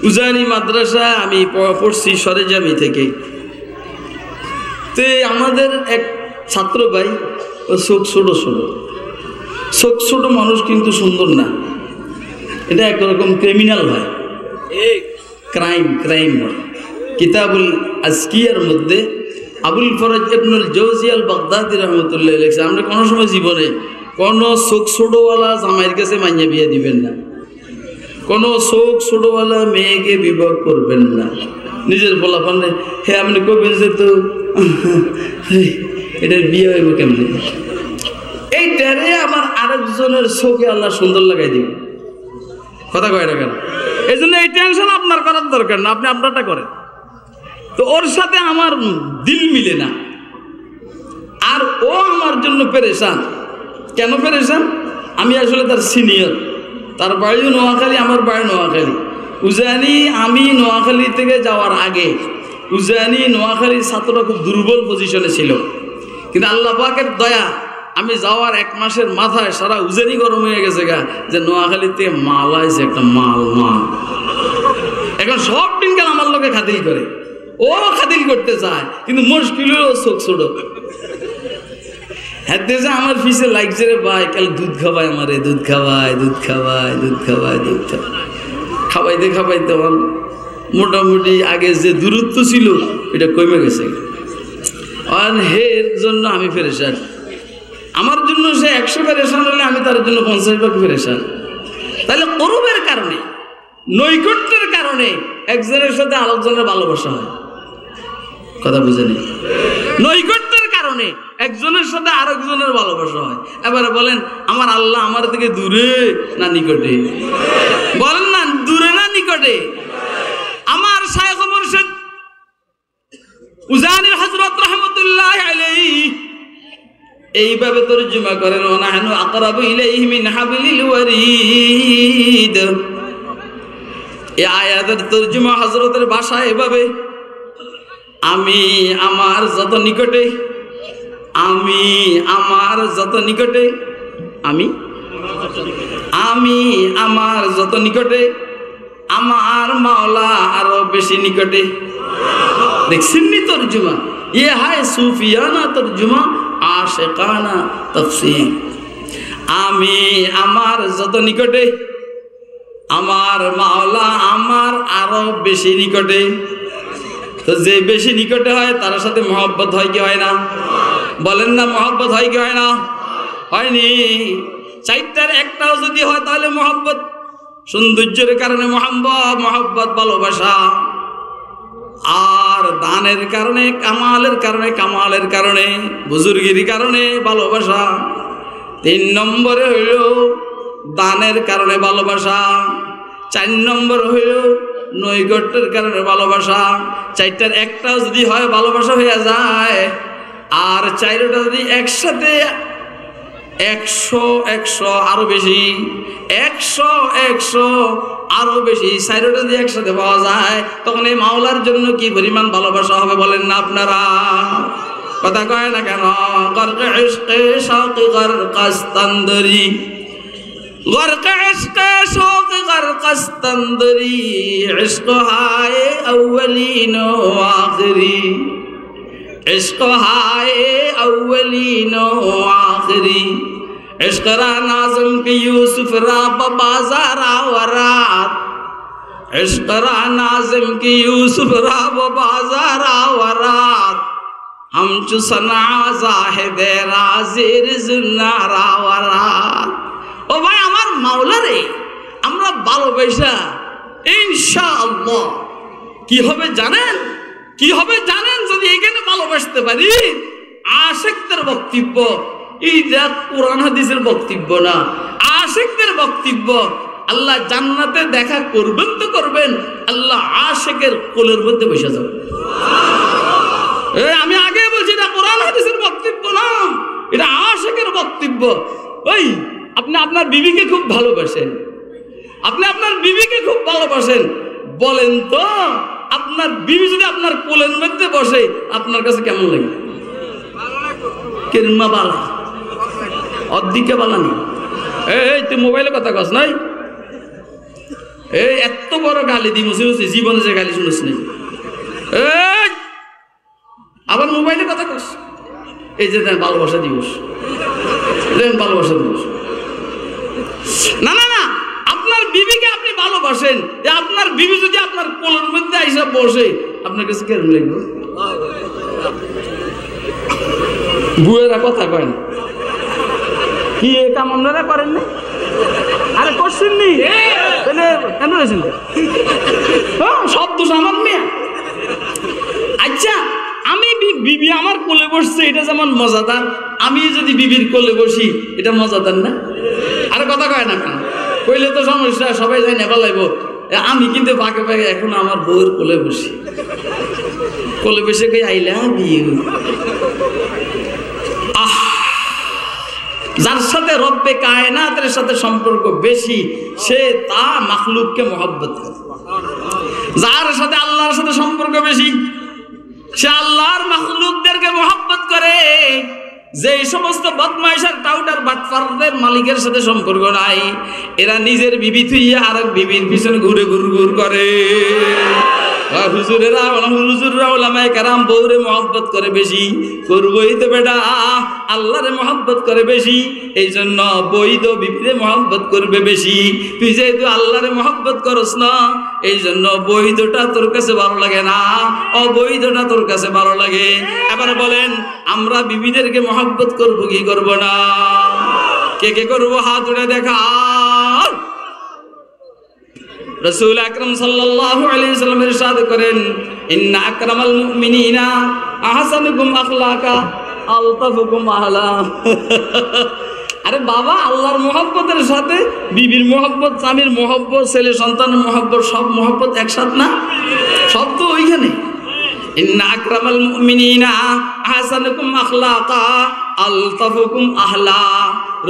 উজানি মাদ্রাসা আমি পড়ছি সরেজামি থেকে। তে আমাদের এক ছাত্র ভাই, ও চোখ ছোট ছোট, চোখ ছোট মানুষ কিন্তু সুন্দর না। এটা একরকম ক্রিমিনাল হয়, ক্রাইম হয়। কিতাবুল আজকিয়ার মধ্যে আবুল ফরজ ইবনুল জৌজি আল বাগদাদি রহমতুল্লাহ লিখছে, আমরা কোনো সময় জীবনে কোনো চোখ ছোটওয়ালা জামাইয়ের কাছে মাইয়া বিয়ে দিবেন না। কোনো চোখ ছোটবেলা মেয়েকে বিবাহ করবেন না। নিজের পোলাপানে হে আপনি কবেন যে তো এটার বিয়ে হইব কেমনি, এইটারে আমার আরেকজনের চোখে আল্লাহ সুন্দর লাগাই দিবে। কথা কয় না কেন? এই জন্য এই টেনশন আপনার করার দরকার না, আপনি আপনারটা করেন। তো ওর সাথে আমার দিল মিলে না, আর ও আমার জন্য পেরেশান। কেন পেরেশান? আমি আসলে তার সিনিয়র, তার বাড়ি নোয়াখালী, আমার বাড়ি নোয়াখালী। উজানি আমি নোয়াখালী থেকে যাওয়ার আগে উজানি নোয়াখালীর ছাত্ররা খুব দুর্বল পজিশনে ছিল, কিন্তু আল্লাহ পাকের দয়া আমি যাওয়ার 1 মাসের মাথায় সারা উজানি গরম হয়ে গেছে গা, যে নোয়াখালীতে মাল আইছে একটা মাল। এখন সব দিনকাল আমার লোকে খাতিল করে, ও খাতিল করতে চায়, কিন্তু মুশকিল হলো চোখ ছোট। হ্যাঁ যে আমার পিছে লাগছে রে ভাই, কাল দুধ খাওয়ায় আমারে, দুধ খাওয়ায় খাওয়াইতে আমার মোটামুটি আগে যে দূরত্ব ছিল এটা কমে গেছে। আর হের জন্য আমি পেরেশান, আমার জন্য সে 100 পেরেশান হলে আমি তার জন্য 50 ভাগ পেরেশান। তাহলে করবের কারণে, নৈকট্যের কারণে একজনের সাথে আরেকজনের ভালোবাসা হয়। কথা বুঝেনি? নৈকট্যের কারণে একজনের সাথে আরেকজনের ভালোবাসা হয়। এবারে বলেন আমার আল্লাহ আমার থেকে দূরে না নিকটে? বলেন না, দূরে না নিকটে? আমার শায়খ মুর্শিদ উজানি হযরত রাহমাতুল্লাহ আলাইহি এইভাবে তরজমা করেন, ওয়া নাহনু আকরাবু ইলাইহি মিন হাবলিল ওয়ারিদ। এই আয়াতের তরজমা হযরতের ভাষায় এভাবে, আমি আমার যত নিকটে, আমি আমার যত নিকটে, আমি আমার যত নিকটে, আমার মাওলা আরো বেশি নিকটে। দেখছেন নি তরজমা? ये है सूफियाना तर्जुमा आशिकाना तफसीर। আমি আমার যত নিকটে, আমার মাওলা আমার আরো বেশি নিকটে। তো যে বেশি নিকটে হয় তার সাথে মহব্বত হয় কি হয় না? বলেন না, মহব্বত হয় কি হয় না? হয়নি। 4টার একটাও যদি হয় তাহলে মহব্বত। সৌন্দর্যের কারণে মহব্বত ভালোবাসা, আর দানের কারণে, কামালের কারণে, বুজুর্গির কারণে ভালোবাসা। 3 নম্বরে হইল দানের কারণে ভালোবাসা। 4 নম্বর হইল নৈকট্যের কারণে ভালোবাসা। 4টার একটাও যদি হয় ভালোবাসা হয়ে যায়, আর 4টা যদি একসাথে 100 আরো বেশি, 100 আরো বেশি, 4টা যদি একসাথে পাওয়া যায়, তখন এই মাওলার জন্য কি পরিমাণ ভালোবাসা হবে বলেন না আপনারা? কথা কয় না কেন? গরকে ইশকে শৌক গরকাস্তান্দরি, গরকে ইশকে শৌক গরকাস্তান্দরি, ইশক হায় আউয়ালিন ও আখিরি, इश्क हाय अव्वलीन व आखिरी। इश्क रा नाज़म की यूसुफ रा बाज़ार आवरात, इश्क रा नाज़म की यूसुफ रा बाज़ार आवरात, हम चु सना ज़ाहिदे राज़िर ज़ुन्नार आवरात। ओ भाई আমার মাওলা রে, আমরা ভালোবাসা ইনশাআল্লাহ কি হবে জানেন? কি হবে জানেন? যদি এখানে ভালোবাসতে পারি। আশিকদের বক্তব্য এইটা কোরআন হাদিসের বক্তব্য না, আশিকদের বক্তব্য। আল্লাহ জান্নাতে দেখা করবেন তো করবেন, আল্লাহ আশিকের কোলের মধ্যে বসে যাবে। আমি আগে বলছি এটা কোরআন হাদিসের বক্তব্য না, এটা আশিকের বক্তব্য। ওই আপনি আপনার বিবিকে খুব ভালোবাসেন, আপনি আপনার বিবিকে খুব ভালোবাসেন, বলেন তো আপনার বিবি যদি আপনার কোলের মধ্যে বসে আপনার কাছে কেমন লাগে? কেরমা বালা, অর্ধেকে বালা নেই। এই তুই মোবাইলে কথা কস নাই? এই এত বড় গালি দি মুছে জীবনে যে গালি শুনিস নাই, আবার মোবাইলে কথা কস। এই যে ভালোবাসা দিবস, ভালোবাসা দিবস। না না না, আপনার বিবিকে আপনি ভালোবাসেন, আপনার বিবি যদি আপনার কোলের মধ্যে আইসা বসে আপনার কাছে কেমন লাগবে? বুয়েরা কথা কয় না কি? এটা আপনারা করেন না? আরে করছেন নি তাহলে কেন হয়েছেন সব দোষ আমার মেয়ে। আচ্ছা আমি বিবি আমার কোলে বসছে এটা যেমন মজাদার, আমি যদি বিবির কোলে বসি এটা মজাদার না? আরে কথা কয় না কেন? কইলে তো সমস্যা, সবাই যাই নেবা লাগব। আমি কিন্তু পাকে পাকে এখন আমার বউয়ের কোলে বসি, কোলে বসে কই আই লাভ ইউ। আহ, যার সাথে রব্বে কায়নাতের সাথে সম্পর্ক বেশি সে তা মাখলুককে মহব্বত করে। যার সাথে আল্লাহর সাথে সম্পর্ক বেশি সে আল্লাহর মাখলুকদেরকে মহব্বত করে। যে সমস্ত বদমাইশার টাউটার বাটফারদের মালিকের সাথে সম্পর্ক নাই, এরা নিজের বিবি থুইয়া আরেক বিবির পিছনে ঘুরে ঘুর করে। হুজুরেরা হুজুররা ওলামায়ে কেরাম বউরে মহব্বত করে বেশি, করবই তো বেটা আল্লাহরে মহব্বত করে বেশি, এই জন্য বৈধ বিবিরে মহব্বত করবে বেশি। তুই যেহেতু আল্লাহরে মহব্বত করস না, এই জন্য বৈধটা তোর কাছে ভালো লাগে না, অবৈধটা তোর কাছে ভালো লাগে। এবার বলেন আমরা বিবিদেরকে মহব্বত করব কি করব না? কে কে করবো হাত উঠে দেখা। রাসূল আকরাম সাল্লাল্লাহু আলাইহি ওয়াসাল্লাম ইরশাদ করেন, ইন্না আকরামাল মুমিনিনা আহসানুকুম আখলাকা আলতাফুকুম আহলা। আরে বাবা, আল্লাহর মহব্বতের সাথে বিবির মহব্বত, স্বামীর মহব্বত, ছেলে সন্তানের মহব্বত, সব মহব্বত একসাথ না? সব তো ওইখানে। ইন্না আকরামাল মুমিনিনা আহসানুকুম আখলাকা আলতাফুকুম আহলা।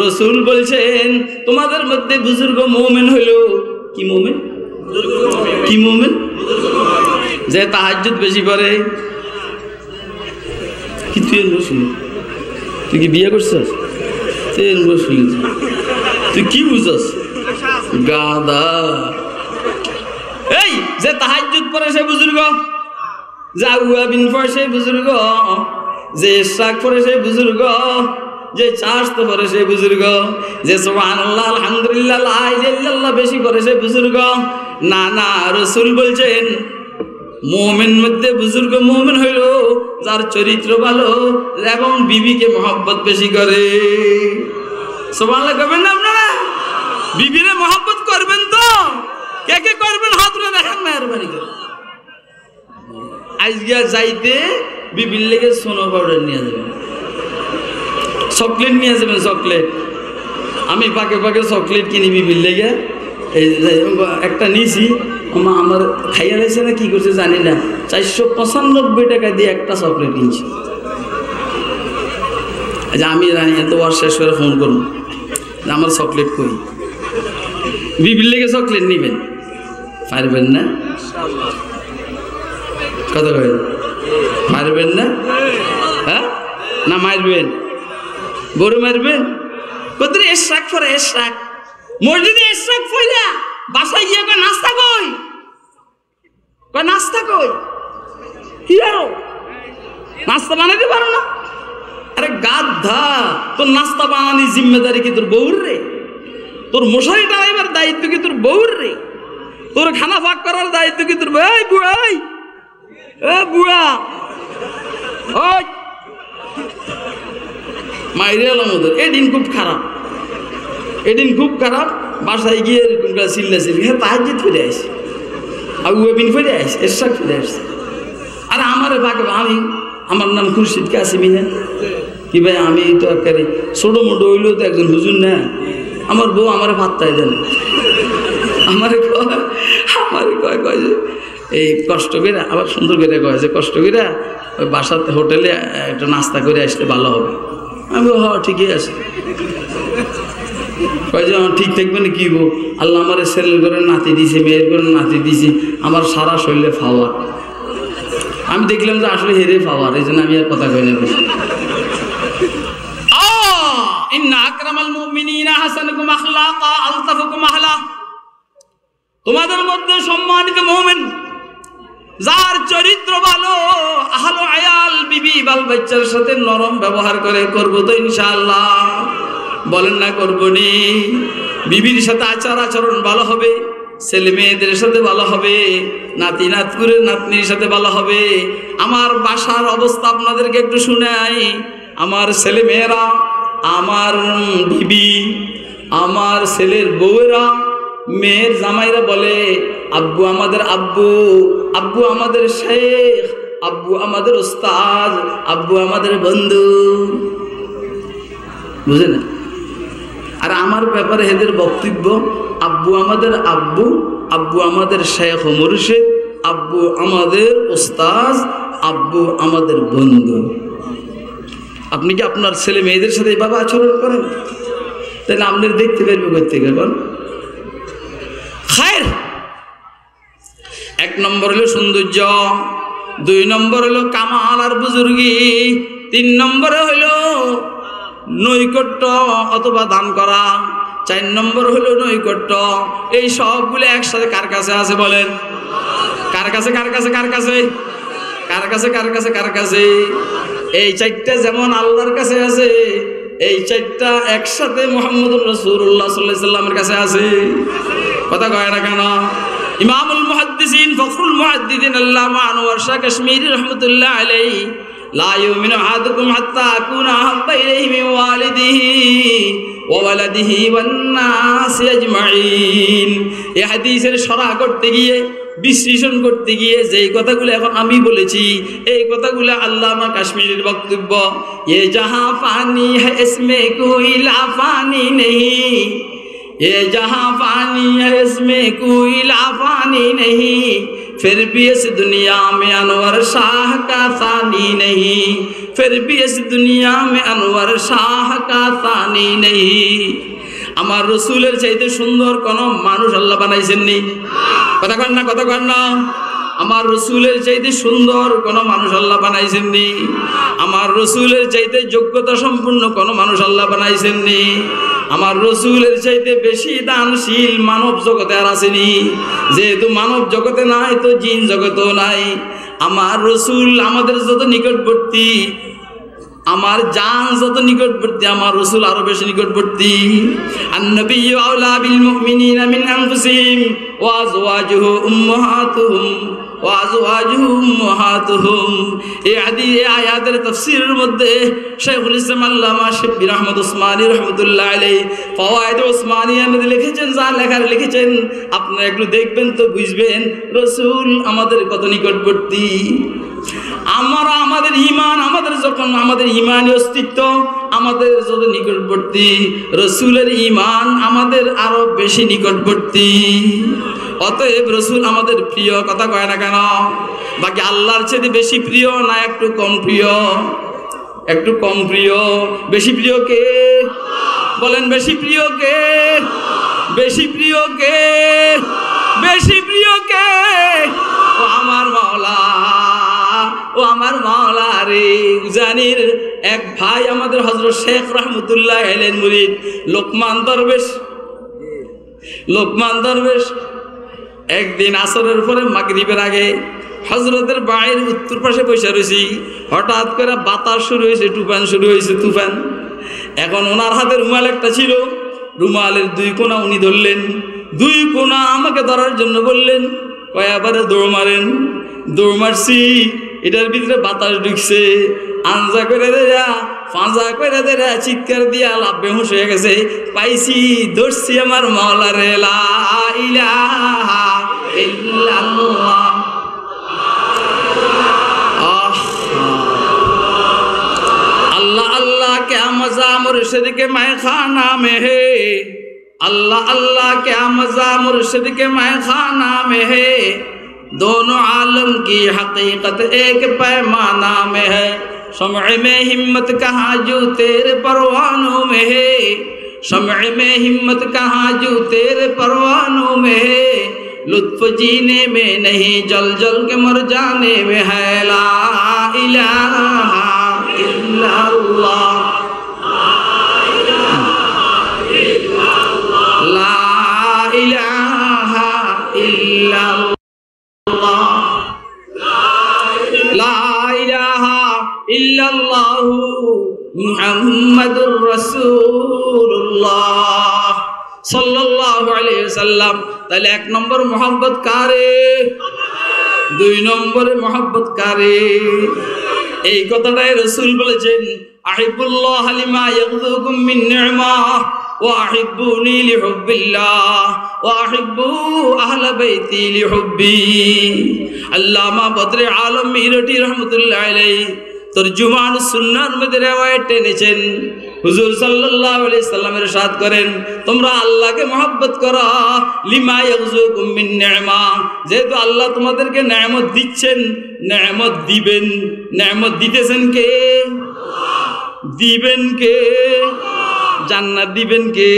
রাসূল বলছেন তোমাদের মধ্যে বুজুর্গ মুমিন হলো কি মুমিন? কি মুমিন? যে তাহাজ্জুদ বেশি করে। কি তুই কি বিয়ে করছিস? তুই কি বুঝছস গাদা? এই যে তাহাজ্জুদ পড়ে সে বুজুর্গ, যে আউয়াবিন পড়ে সে বুজুর্গ, যে ইশরাক পড়ে সে বুজুর্গ, যে চাষতো পড়ে সে বুজুর্গ, যে সুবহানাল্লাহ আলহামদুলিল্লাহ লা ইলাহা ইল্লাল্লাহ বেশি করে সে বুজুর্গ। না না, রাসূল বলছেন মুমিন মধ্যে বুজুর্গ মুমিন হইল যার চরিত্র ভালো এবং বিবিকে মহব্বত বেশি করে। সুবহানাল্লাহ করবেন না আপনারা? বিবিরে মহব্বত করবেন তো? কে কে করবেন হাত তুলে দেখান মেহরবানি করে। আজকে যাইতে বিবির লেগে সোনো পাউডার নিয়ে যাবেন, চকলেট নিয়ে যাবেন, চকলেট। আমি পাকে পাকে চকলেট কিনি বিবির লেগে। এই একটা নিয়েছি, আমার খাইয়া লাগছে না কি করছে জানি না, 495 টাকা দিয়ে একটা চকলেট কিনছি। আচ্ছা আমি জানি এত বার শেষ করে ফোন করুন যে আমার চকলেট কই। বিবির লেগে চকলেট নিবেন, পারবেন না? কথা কবেন পারবেন না? হ্যাঁ না মারবেন? গরু মারবেন? কত এশরাক করে, এশরাক মসজিদে এশরাক ফইলা বাসায় গিয়ে কয় নাস্তা কই, কয় নাস্তা কই, কি আরো নাস্তা বানাইতে পারো না? আরে গাধা, তোর নাস্তা বানানি জিম্মেদারি কি তোর বউর রে? তোর মশারি টানাইবার দায়িত্ব কি তোর বউর রে? তোর খানা ফাঁক করার দায়িত্ব কি তোর? এই বুড়া, এ বুড়া, ওই মাইরে এলাম ওদের। এদিন খুব খারাপ, এদিন খুব খারাপ। বাসায় গিয়ে এরকম চিল্লাচিল্লি, হ্যাঁ তাহাজ্জুদ ফিরে আসি, আর ওয়েবিন ফিরে আসি, এরশাদ ফিরে আসছে। আর আমারে বাকে আমি, আমার নাম খুরশিদ কাসিমি না কি ভাই, আমি তো একেবারে ছোটো মোটো হইলেও তো একজন হুজুর না। আমার বউ আমারে ভাতটাই দেন, আমারে কয় কয় যে এই কষ্ট করে, আবার সুন্দর করে কয় যে কষ্ট করে ওই বাসাতে হোটেলে একটা নাস্তা করে আসলে ভালো হবে। আমি হ ঠিকই আছে। কয় যে আমার ঠিক থাকবে না কি বউ, আল্লাহ আমার ছেলের করে নাতি দিছে, মেয়ের করে নাতি দিছে, আমার সারা শরীরে ফাওয়ার। আমি দেখলাম যে আসলে হেরে ফাওয়ার, এই জন্য আমি আর কথা কই না। ইন্না আকরামাল মুমিনিনা আহসানুকুম আখলাকা আলতাফুকুম আহলা। তোমাদের মধ্যে সম্মানিত মুমিন যার চরিত্র ভালো, আহলো আয়াল বিবি বাল বাচ্চার সাথে নরম ব্যবহার করে, করবো তো ইনশাআল্লাহ? বলেন না করবো নি? বিবির সাথে আচার আচরণ ভালো হবে, ছেলে মেয়েদের সাথে ভালো হবে, নাতি নাতকুরের নাতনির সাথে ভালো হবে। আমার বাসার অবস্থা আপনাদেরকে একটু শুনাই। আমার ছেলে মেয়েরা, আমার বিবি, আমার ছেলের বউয়েরা মেয়ের জামাইরা বলে আব্বু আমাদের আব্বু, আব্বু আমাদের শেখ, আব্বু আমাদের উস্তাদ, আব্বু আমাদের বন্ধু, বুঝে না? আর আমার ব্যাপারে এদের বক্তব্য আব্বু আমাদের আব্বু, আব্বু আমাদের শেখ ও মুর্শিদ, আব্বু আমাদের উস্তাদ, আব্বু আমাদের বন্ধু। আপনি কি আপনার ছেলে মেয়েদের সাথে এইভাবে আচরণ করেন? তাহলে আপনি দেখতে পারবে করতে গেলেন। খায়ের এক নম্বর হলো সৌন্দর্য, 2 নম্বর হলো কামাল আর বুজুর্গি, 3 নম্বরে হলো নৈকট্য অথবা দান করা, 4 নম্বর হলো নৈকট্য। এই সবগুলো একসাথে কার কাছে আছে বলেন? কার কাছে? কার কাছে? কার কাছে? কার কাছে? কার কাছে? কার কাছে? এই 4টা যেমন আল্লাহর কাছে আছে, এই 4টা একসাথে মুহাম্মদুর রাসূলুল্লাহ সাল্লাল্লাহু আলাইহি ওয়াসাল্লামের কাছে আছে। কথা কয় না কেন? ইমামুল মুহাদ্দিসিন ফখরুল মুহাদ্দিসিন আল্লামা আনোয়ার শাহ কাশ্মীরি রাহমাতুল্লাহ আলাইহি লা ইউমিনু আহাদুকুম হাত্তা আকুনা আহাব্বা ইলাইহি মিন ওয়ালিদিহি ওয়া ওয়ালাদিহি ওয়ান নাসি আজমাইন। এই হাদিসের শরহ করতে গিয়ে, বিশ্লেষণ করতে গিয়ে যেই কথাগুলো এখন আমি বলেছি, এই কথাগুলো আল্লামা কাশ্মীরের বক্তব্য। এ জাহাঁ ফানি হ্যায় ইসমে কোই লাফানি নেহি, ये जहाँ पानी है इसमें कोई लाफानी नहीं, फिर भी इस दुनिया में अनवर शाह का सानी नहीं, फिर भी इस दुनिया में अनवर शाह का सानी नहीं। আমার রসুলের চাইতে সুন্দর কোন মানুষ আল্লাহ বানাইছেননি? কথা কন না? কথা কন না? আমার রসুলের চাইতে সুন্দর কোন মানুষ আল্লাহ বানাইছেননি? আমার রসুলের চাইতে যোগ্যতা সম্পন্ন কোন মানুষ আল্লাহ বানাইছেননি? আমার রসুলের চাইতে বেশি দানশীল মানব জগতে আর আসেনি। যেহেতু মানব জগতে নাই, তো জিন জগতেও নাই। আমার রসুল আমাদের যত নিকটবর্তী, আমার জান যত নিকটবর্তী, আমার রসুল আরো বেশি নিকটবর্তী। আন-নবিয়্যু আওলা বিল মুমিনিনা মিন আনফুসিহিম ওয়া আজওয়াজুহু উম্মাহাতুহুম ওয়া আজওয়াজুহু উম্মাহাতুহুম। এই আয়াতের তাফসীরের মধ্যে শাইখুল ইসলাম আল্লামা শিবলি আহমদ উসমানী রাহমাতুল্লাহ আলাইহি ফাওয়ায়েদ উসমানিয়ার মধ্যে লিখেছেন, যা লেখার লিখেছেন আপনারা একটু দেখবেন তো বুঝবেন রসুল আমাদের কত নিকটবর্তী। আমরা আমাদের ইমান, আমাদের যখন আমাদের ইমানি অস্তিত্ব আমাদের যত নিকটবর্তী, রসুলের ইমান আমাদের আরো বেশি নিকটবর্তী। অতএব রসুল আমাদের প্রিয়। কথা কয় না কেন? বাকি আল্লাহর চেয়ে বেশি প্রিয় না একটু কম প্রিয়? একটু কম প্রিয়। বেশি প্রিয় কে বলেন? বেশি প্রিয় কে? বেশি প্রিয় কে? বেশি প্রিয় কে? ও আমার মাওলা, ও আমার মাওলা রে। উজানির এক ভাই আমাদের হযরত শেখ রহমতুল্লাহ আলাইহির মুরিদ লোকমান দরবেশ, লোকমান দরবেশ একদিন আসরের পরে মাগরিবের আগে হযরতের বাড়ির উত্তর পাশে বসে রয়েছি। হঠাৎ করে বাতাস শুরু হয়েছে, তুফান শুরু হয়েছে, তুফান। এখন ওনার হাতে রুমাল একটা ছিল, রুমালের 2 কোণা উনি ধরলেন, 2 কোণা আমাকে ধরার জন্য বললেন। কয়েকবারে দৌড় মারেন, দৌড় মারছি, এটার ভিতরে বাতাস ঢুকছে। আঞ্জা করে দেয়া, ফাঁজা করে দেয়া, চিৎকার দিয়া লাভ বেহুশ হয়ে গেছে। পাইছি, ধরছি আমার মাওলারে। লা ইলাহা ইল্লাল্লাহ। अल्लाह अल्लाह क्या मजा मुर्शिद के मैखाना में है, अल्लाह अल्लाह क्या मजा मुर्शिद के मैखाना में है, दोनों आलम की हकीकत एक पैमाना में है, शम्अ में हिम्मत कहाँ जो तेरे परवानों में है, शम्अ में हिम्मत कहाँ जो तेरे परवानों में है, लुत्फ जीने में नहीं जल जल के मर जाने में है। ला इलाहा इल्लल्लाह, ला इलाहा इल्लल्लाह, ला इलाहा इल्लल्लाह मुहम्मदुर रसूलुल्लाह সাল্লাল্লাহু আলাইহি ওয়াসাল্লাম। তাহলে 1 নম্বর মোহাব্বত কারে? 2 নম্বরে মোহাব্বত কারে? এই কথাটাই রাসূল বলেছেন, আহিবুল্লাহ লিমা ইয়াগযুকুম মিন নি'মা وأحبوني لحب الله وأحبوا أهل بيتي لحبي আল্লামা বদরে আলম মিরটি রহমতুল্লাহ আলাইহি তরজুমান সুন্নাহর মধ্যে রিওয়ায়াত এনেছেন হুজুর সাল্লাল্লাহু আলাইহি সাল্লাম ইরশাদ করেন তোমরা আল্লাহকে মহব্বত করো লিমা ইয়াগযুকুম মিন নি'মা যেহেতু আল্লাহ তোমাদেরকে নেয়ামত দিচ্ছেন নেয়ামত দিবেন নেয়ামত দিতেছেন কে দিবেন কে জান্নাত দিবেন কে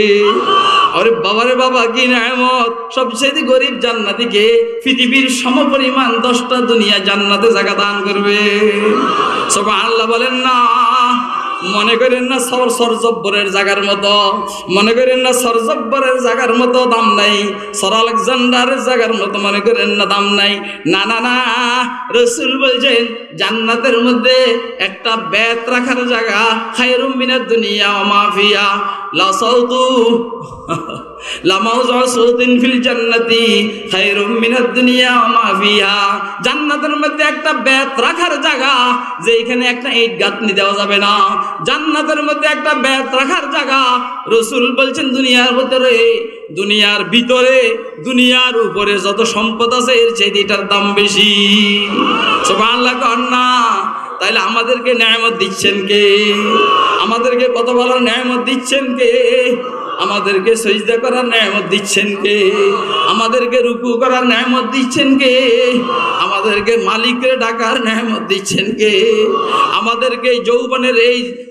আরে বাবারে বাবা কি নেয়ামত সবচেয়ে গরিব জান্নাতি কে পৃথিবীর সমপরিমাণ 10টা দুনিয়া জান্নাতে জায়গা দান করবে সুবহানাল্লাহ বলেন না মনে করেন না সরজব্বরের জায়গার মতো মনে করেন না সরজব্বরের জায়গার মতো দাম নাই সর আলেকজান্ডারের জায়গার মতো মনে করেন না দাম নাই না না না রাসূল বলেন জান্নাতের মধ্যে একটা বেত রাখার জায়গা খায়রুম মিনাদ দুনিয়া ওয়া মা ফিহা লা সাউতু লা মাউযু সাউতিন ফিল জান্নাতি খায়রুম মিনাদ দুনিয়া ওয়া মা ফিহা জান্নাতের মধ্যে একটা বেত রাখার জায়গা যেখানে একটা ইট গাঁথনি দেওয়া যাবে না জান্নাতের মধ্যে একটা বেত রাখার জায়গা রাসূল বলছেন দুনিয়ার ভিতরে দুনিয়ার ভিতরে দুনিয়ার উপরে যত সম্পদ আছে এর চেয়ে এটার দাম বেশি সুবহানাল্লাহ কন্না তাইলে আমাদেরকে নেয়ামত দিচ্ছেন কে আমাদেরকে কত ভালো নেয়ামত দিচ্ছেন কে আমাদেরকে সিজদা করার নেয়ামত দিচ্ছেন কে আমাদেরকে রুকু করার নেয়ামত দিচ্ছেন কে আমাদেরকে মালিকের ডাকার নেয়ামত দিচ্ছেন কে আমাদেরকে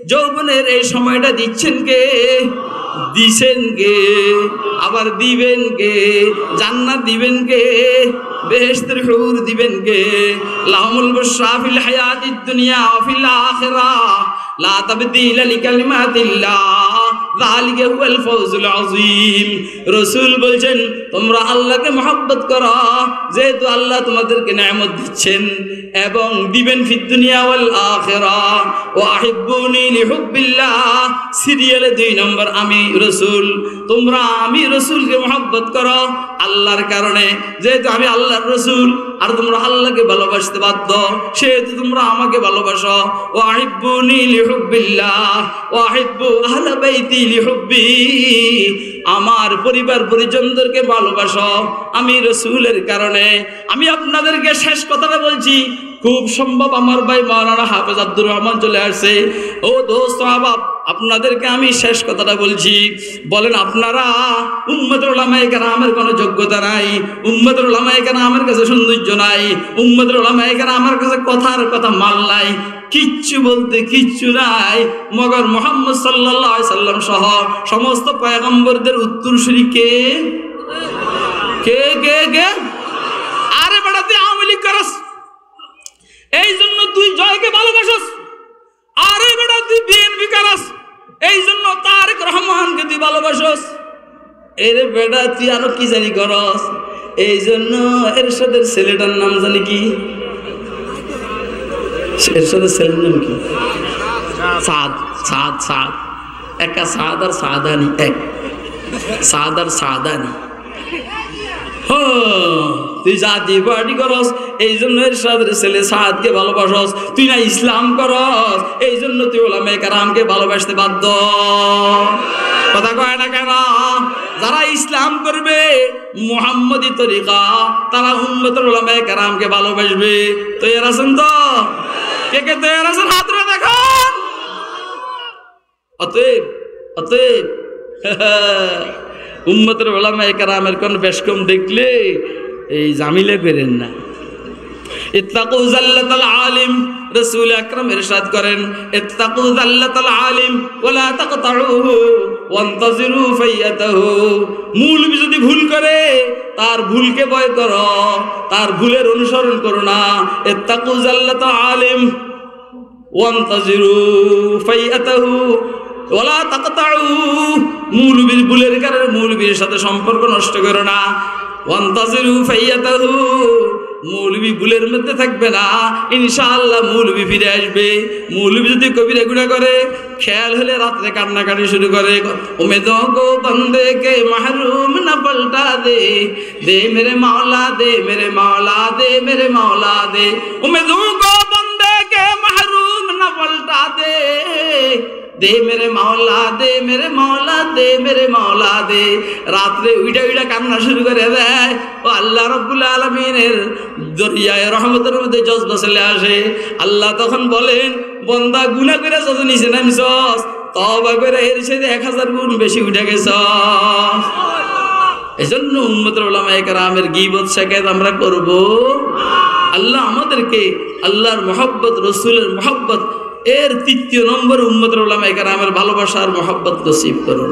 যৌবনের এই সময়টা দিচ্ছেন কে দিছেন কে আবার দিবেন কে জান্নাত দিবেন কে বেহেশতের হুর দিবেন কে লাহুমুল বুশরা ফিল হায়াতিদ দুনিয়া ওয়া ফিল আখিরাহ লা তাবদীলা লিকালিমাতিল্লাহ যালিকা হুয়াল ফাওজুল আযীম রাসূল বলেন তোমরা আল্লাহকে মহব্বত করো যেহেতু আল্লাহ তোমাদেরকে নেয়ামত দিচ্ছেন এবং দিবেন ফিদ দুনিয়া ওয়াল আখিরাহ ওয়া আহিব্বুনি লিহুব্বিল্লাহ সিরিয়ালে 2 নম্বর আমি রাসূল তোমরা আমি রাসূলকে মহব্বত করো আল্লাহর কারণে যেহেতু আমি আল্লাহর রাসূল আর তোমরা আল্লাহকে ভালোবাসতে বাধ্য সেহেতু তোমরা আমাকে ভালোবাসো ওয়া আহিব্বুনি লিহুব্বিল্লাহ ওয়া আহিব্বু আহলা বাইতি লিহুব্বি আমার পরিবার পরিজনদেরকে ভালোবাসো আমি রাসূলের কারণে আমি আপনাদেরকে শেষ কথাটা বলছি খুব সম্ভব আমার ভাই মাওলানা হাফেজ আব্দুর রহমান চলে আসছে ও দোস্ত আহবাব আপনাদেরকে আমি শেষ কথাটা বলছি বলেন আপনারা উম্মতের উলামায়ে কেরামের কোনো যোগ্যতা নাই উম্মতের উলামায়ে কেরামের কাছে সৌন্দর্য নাই উম্মতের উলামায়ে কেরামের কাছে কথার কথা মাল নাই কিচ্ছু বলতে কিচ্ছু নাই মগর মুহাম্মদ সাল্লাল্লাহু আলাইহি সাল্লাম সহ সমস্ত পয়গম্বরদের উত্তরসূরি কে কে কে কে আরে বেটা তুই আওয়ামী লীগ করস এই জন্য তুই জয়কে ভালোবাসস আরে বেটা তুই বিএনপি করস এই জন্য তারেক রহমানকে তুই ভালোবাসস এরে বেটা তুই আরো কি জানি করস এই জন্য এরশাদের ছেলেটার নাম জানি কি এরশাদের ছেলের নাম কি সাদ সাদ সাদ একা সাদ আর সাদানি এক সাদ আর সাদানি তুই জাতি পার্টি করস এই জন্য এরশাদের ছেলে সাদকে ভালোবাসস তুই না ইসলাম করস এই জন্য তুই উলামায়ে কেরামকে ভালোবাসতে বাধ্য কথা কয় না কেন যারা ইসলাম করবে মুহাম্মদি তরিকা তারা উম্মতের উলামায়ে কেরামকে ভালোবাসবে তৈরি আছেন তো কে কে তৈরি আছেন হাত ধরে দেখান অতএব উম্মতের উলামায়ে কেরামের কোন বেশকম দেখলে এই জামিলে করেন না ইত্তাকু যাল্লাতাল আলিম রাসূল আকরাম ইরশাদ করেন ইত্তাকু যাল্লাতাল আলিম ওয়ালা তাকতাউহু ওয়ান্তাজিরু ফাইয়াতাহু মৌলবি যদি ভুল করে তার ভুলকে ভয় করো তার ভুলের অনুসরণ করো না ইত্তাকু যাল্লাতাল আলিম ওয়ান্তাজিরু ফাইয়াতাহু ওয়ালা তাকতাউ মৌলবির ভুলের কারণে মৌলবির সাথে সম্পর্ক নষ্ট করো না ওয়ান্তাজিরু ফাইয়াতাহু মৌলবি ভুলের মধ্যে থাকবে না ইনশাআল্লাহ মৌলবি ফিরে আসবে মৌলবি যদি কবিরা গুনাহ করে খেয়াল হলে রাতে কান্নাকাটি শুরু করে উম্মেদোं को बंदे के महरूम न पलटा दे दे मेरे मौला दे मेरे मौला दे मेरे मौला दे उम्मेदों को बंदे के महरूम न पलटा दे দে মেরে মাওলা দে মেরে মাওলা দে মেরে মাওলা দে। রাত্রে উইটা উইটা কান্না শুরু করে দেয়। ও আল্লাহ রাব্বুল আলামিনের দরিয়ায় রহমতের মধ্যে জজবা চলে আসে। আল্লাহ তখন বলেন, বন্দা গুনাহ করে যত নিচে নামছস, তওবা করে এর সাথে 1000 গুণ বেশি উঠে গেছস। এজন্য উম্মতের উলামায়ে কেরামের গীবত শিকায়ত আমরা করব। আল্লাহ আমাদেরকে আল্লাহর মহব্বত, রসুলের মহব্বত এর 3য় নম্বর উম্মতের উলামায়ে কেরামের ভালোবাসার মহব্বত নসিব করুন।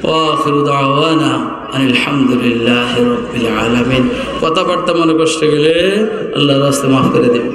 ওয়া আখিরু দাওয়ানা আলহামদুলিল্লাহি রাব্বিল আলামিন। কথাবার্তা মনে কষ্ট গেলে আল্লাহর রাস্তায় মাফ করে দেবেন।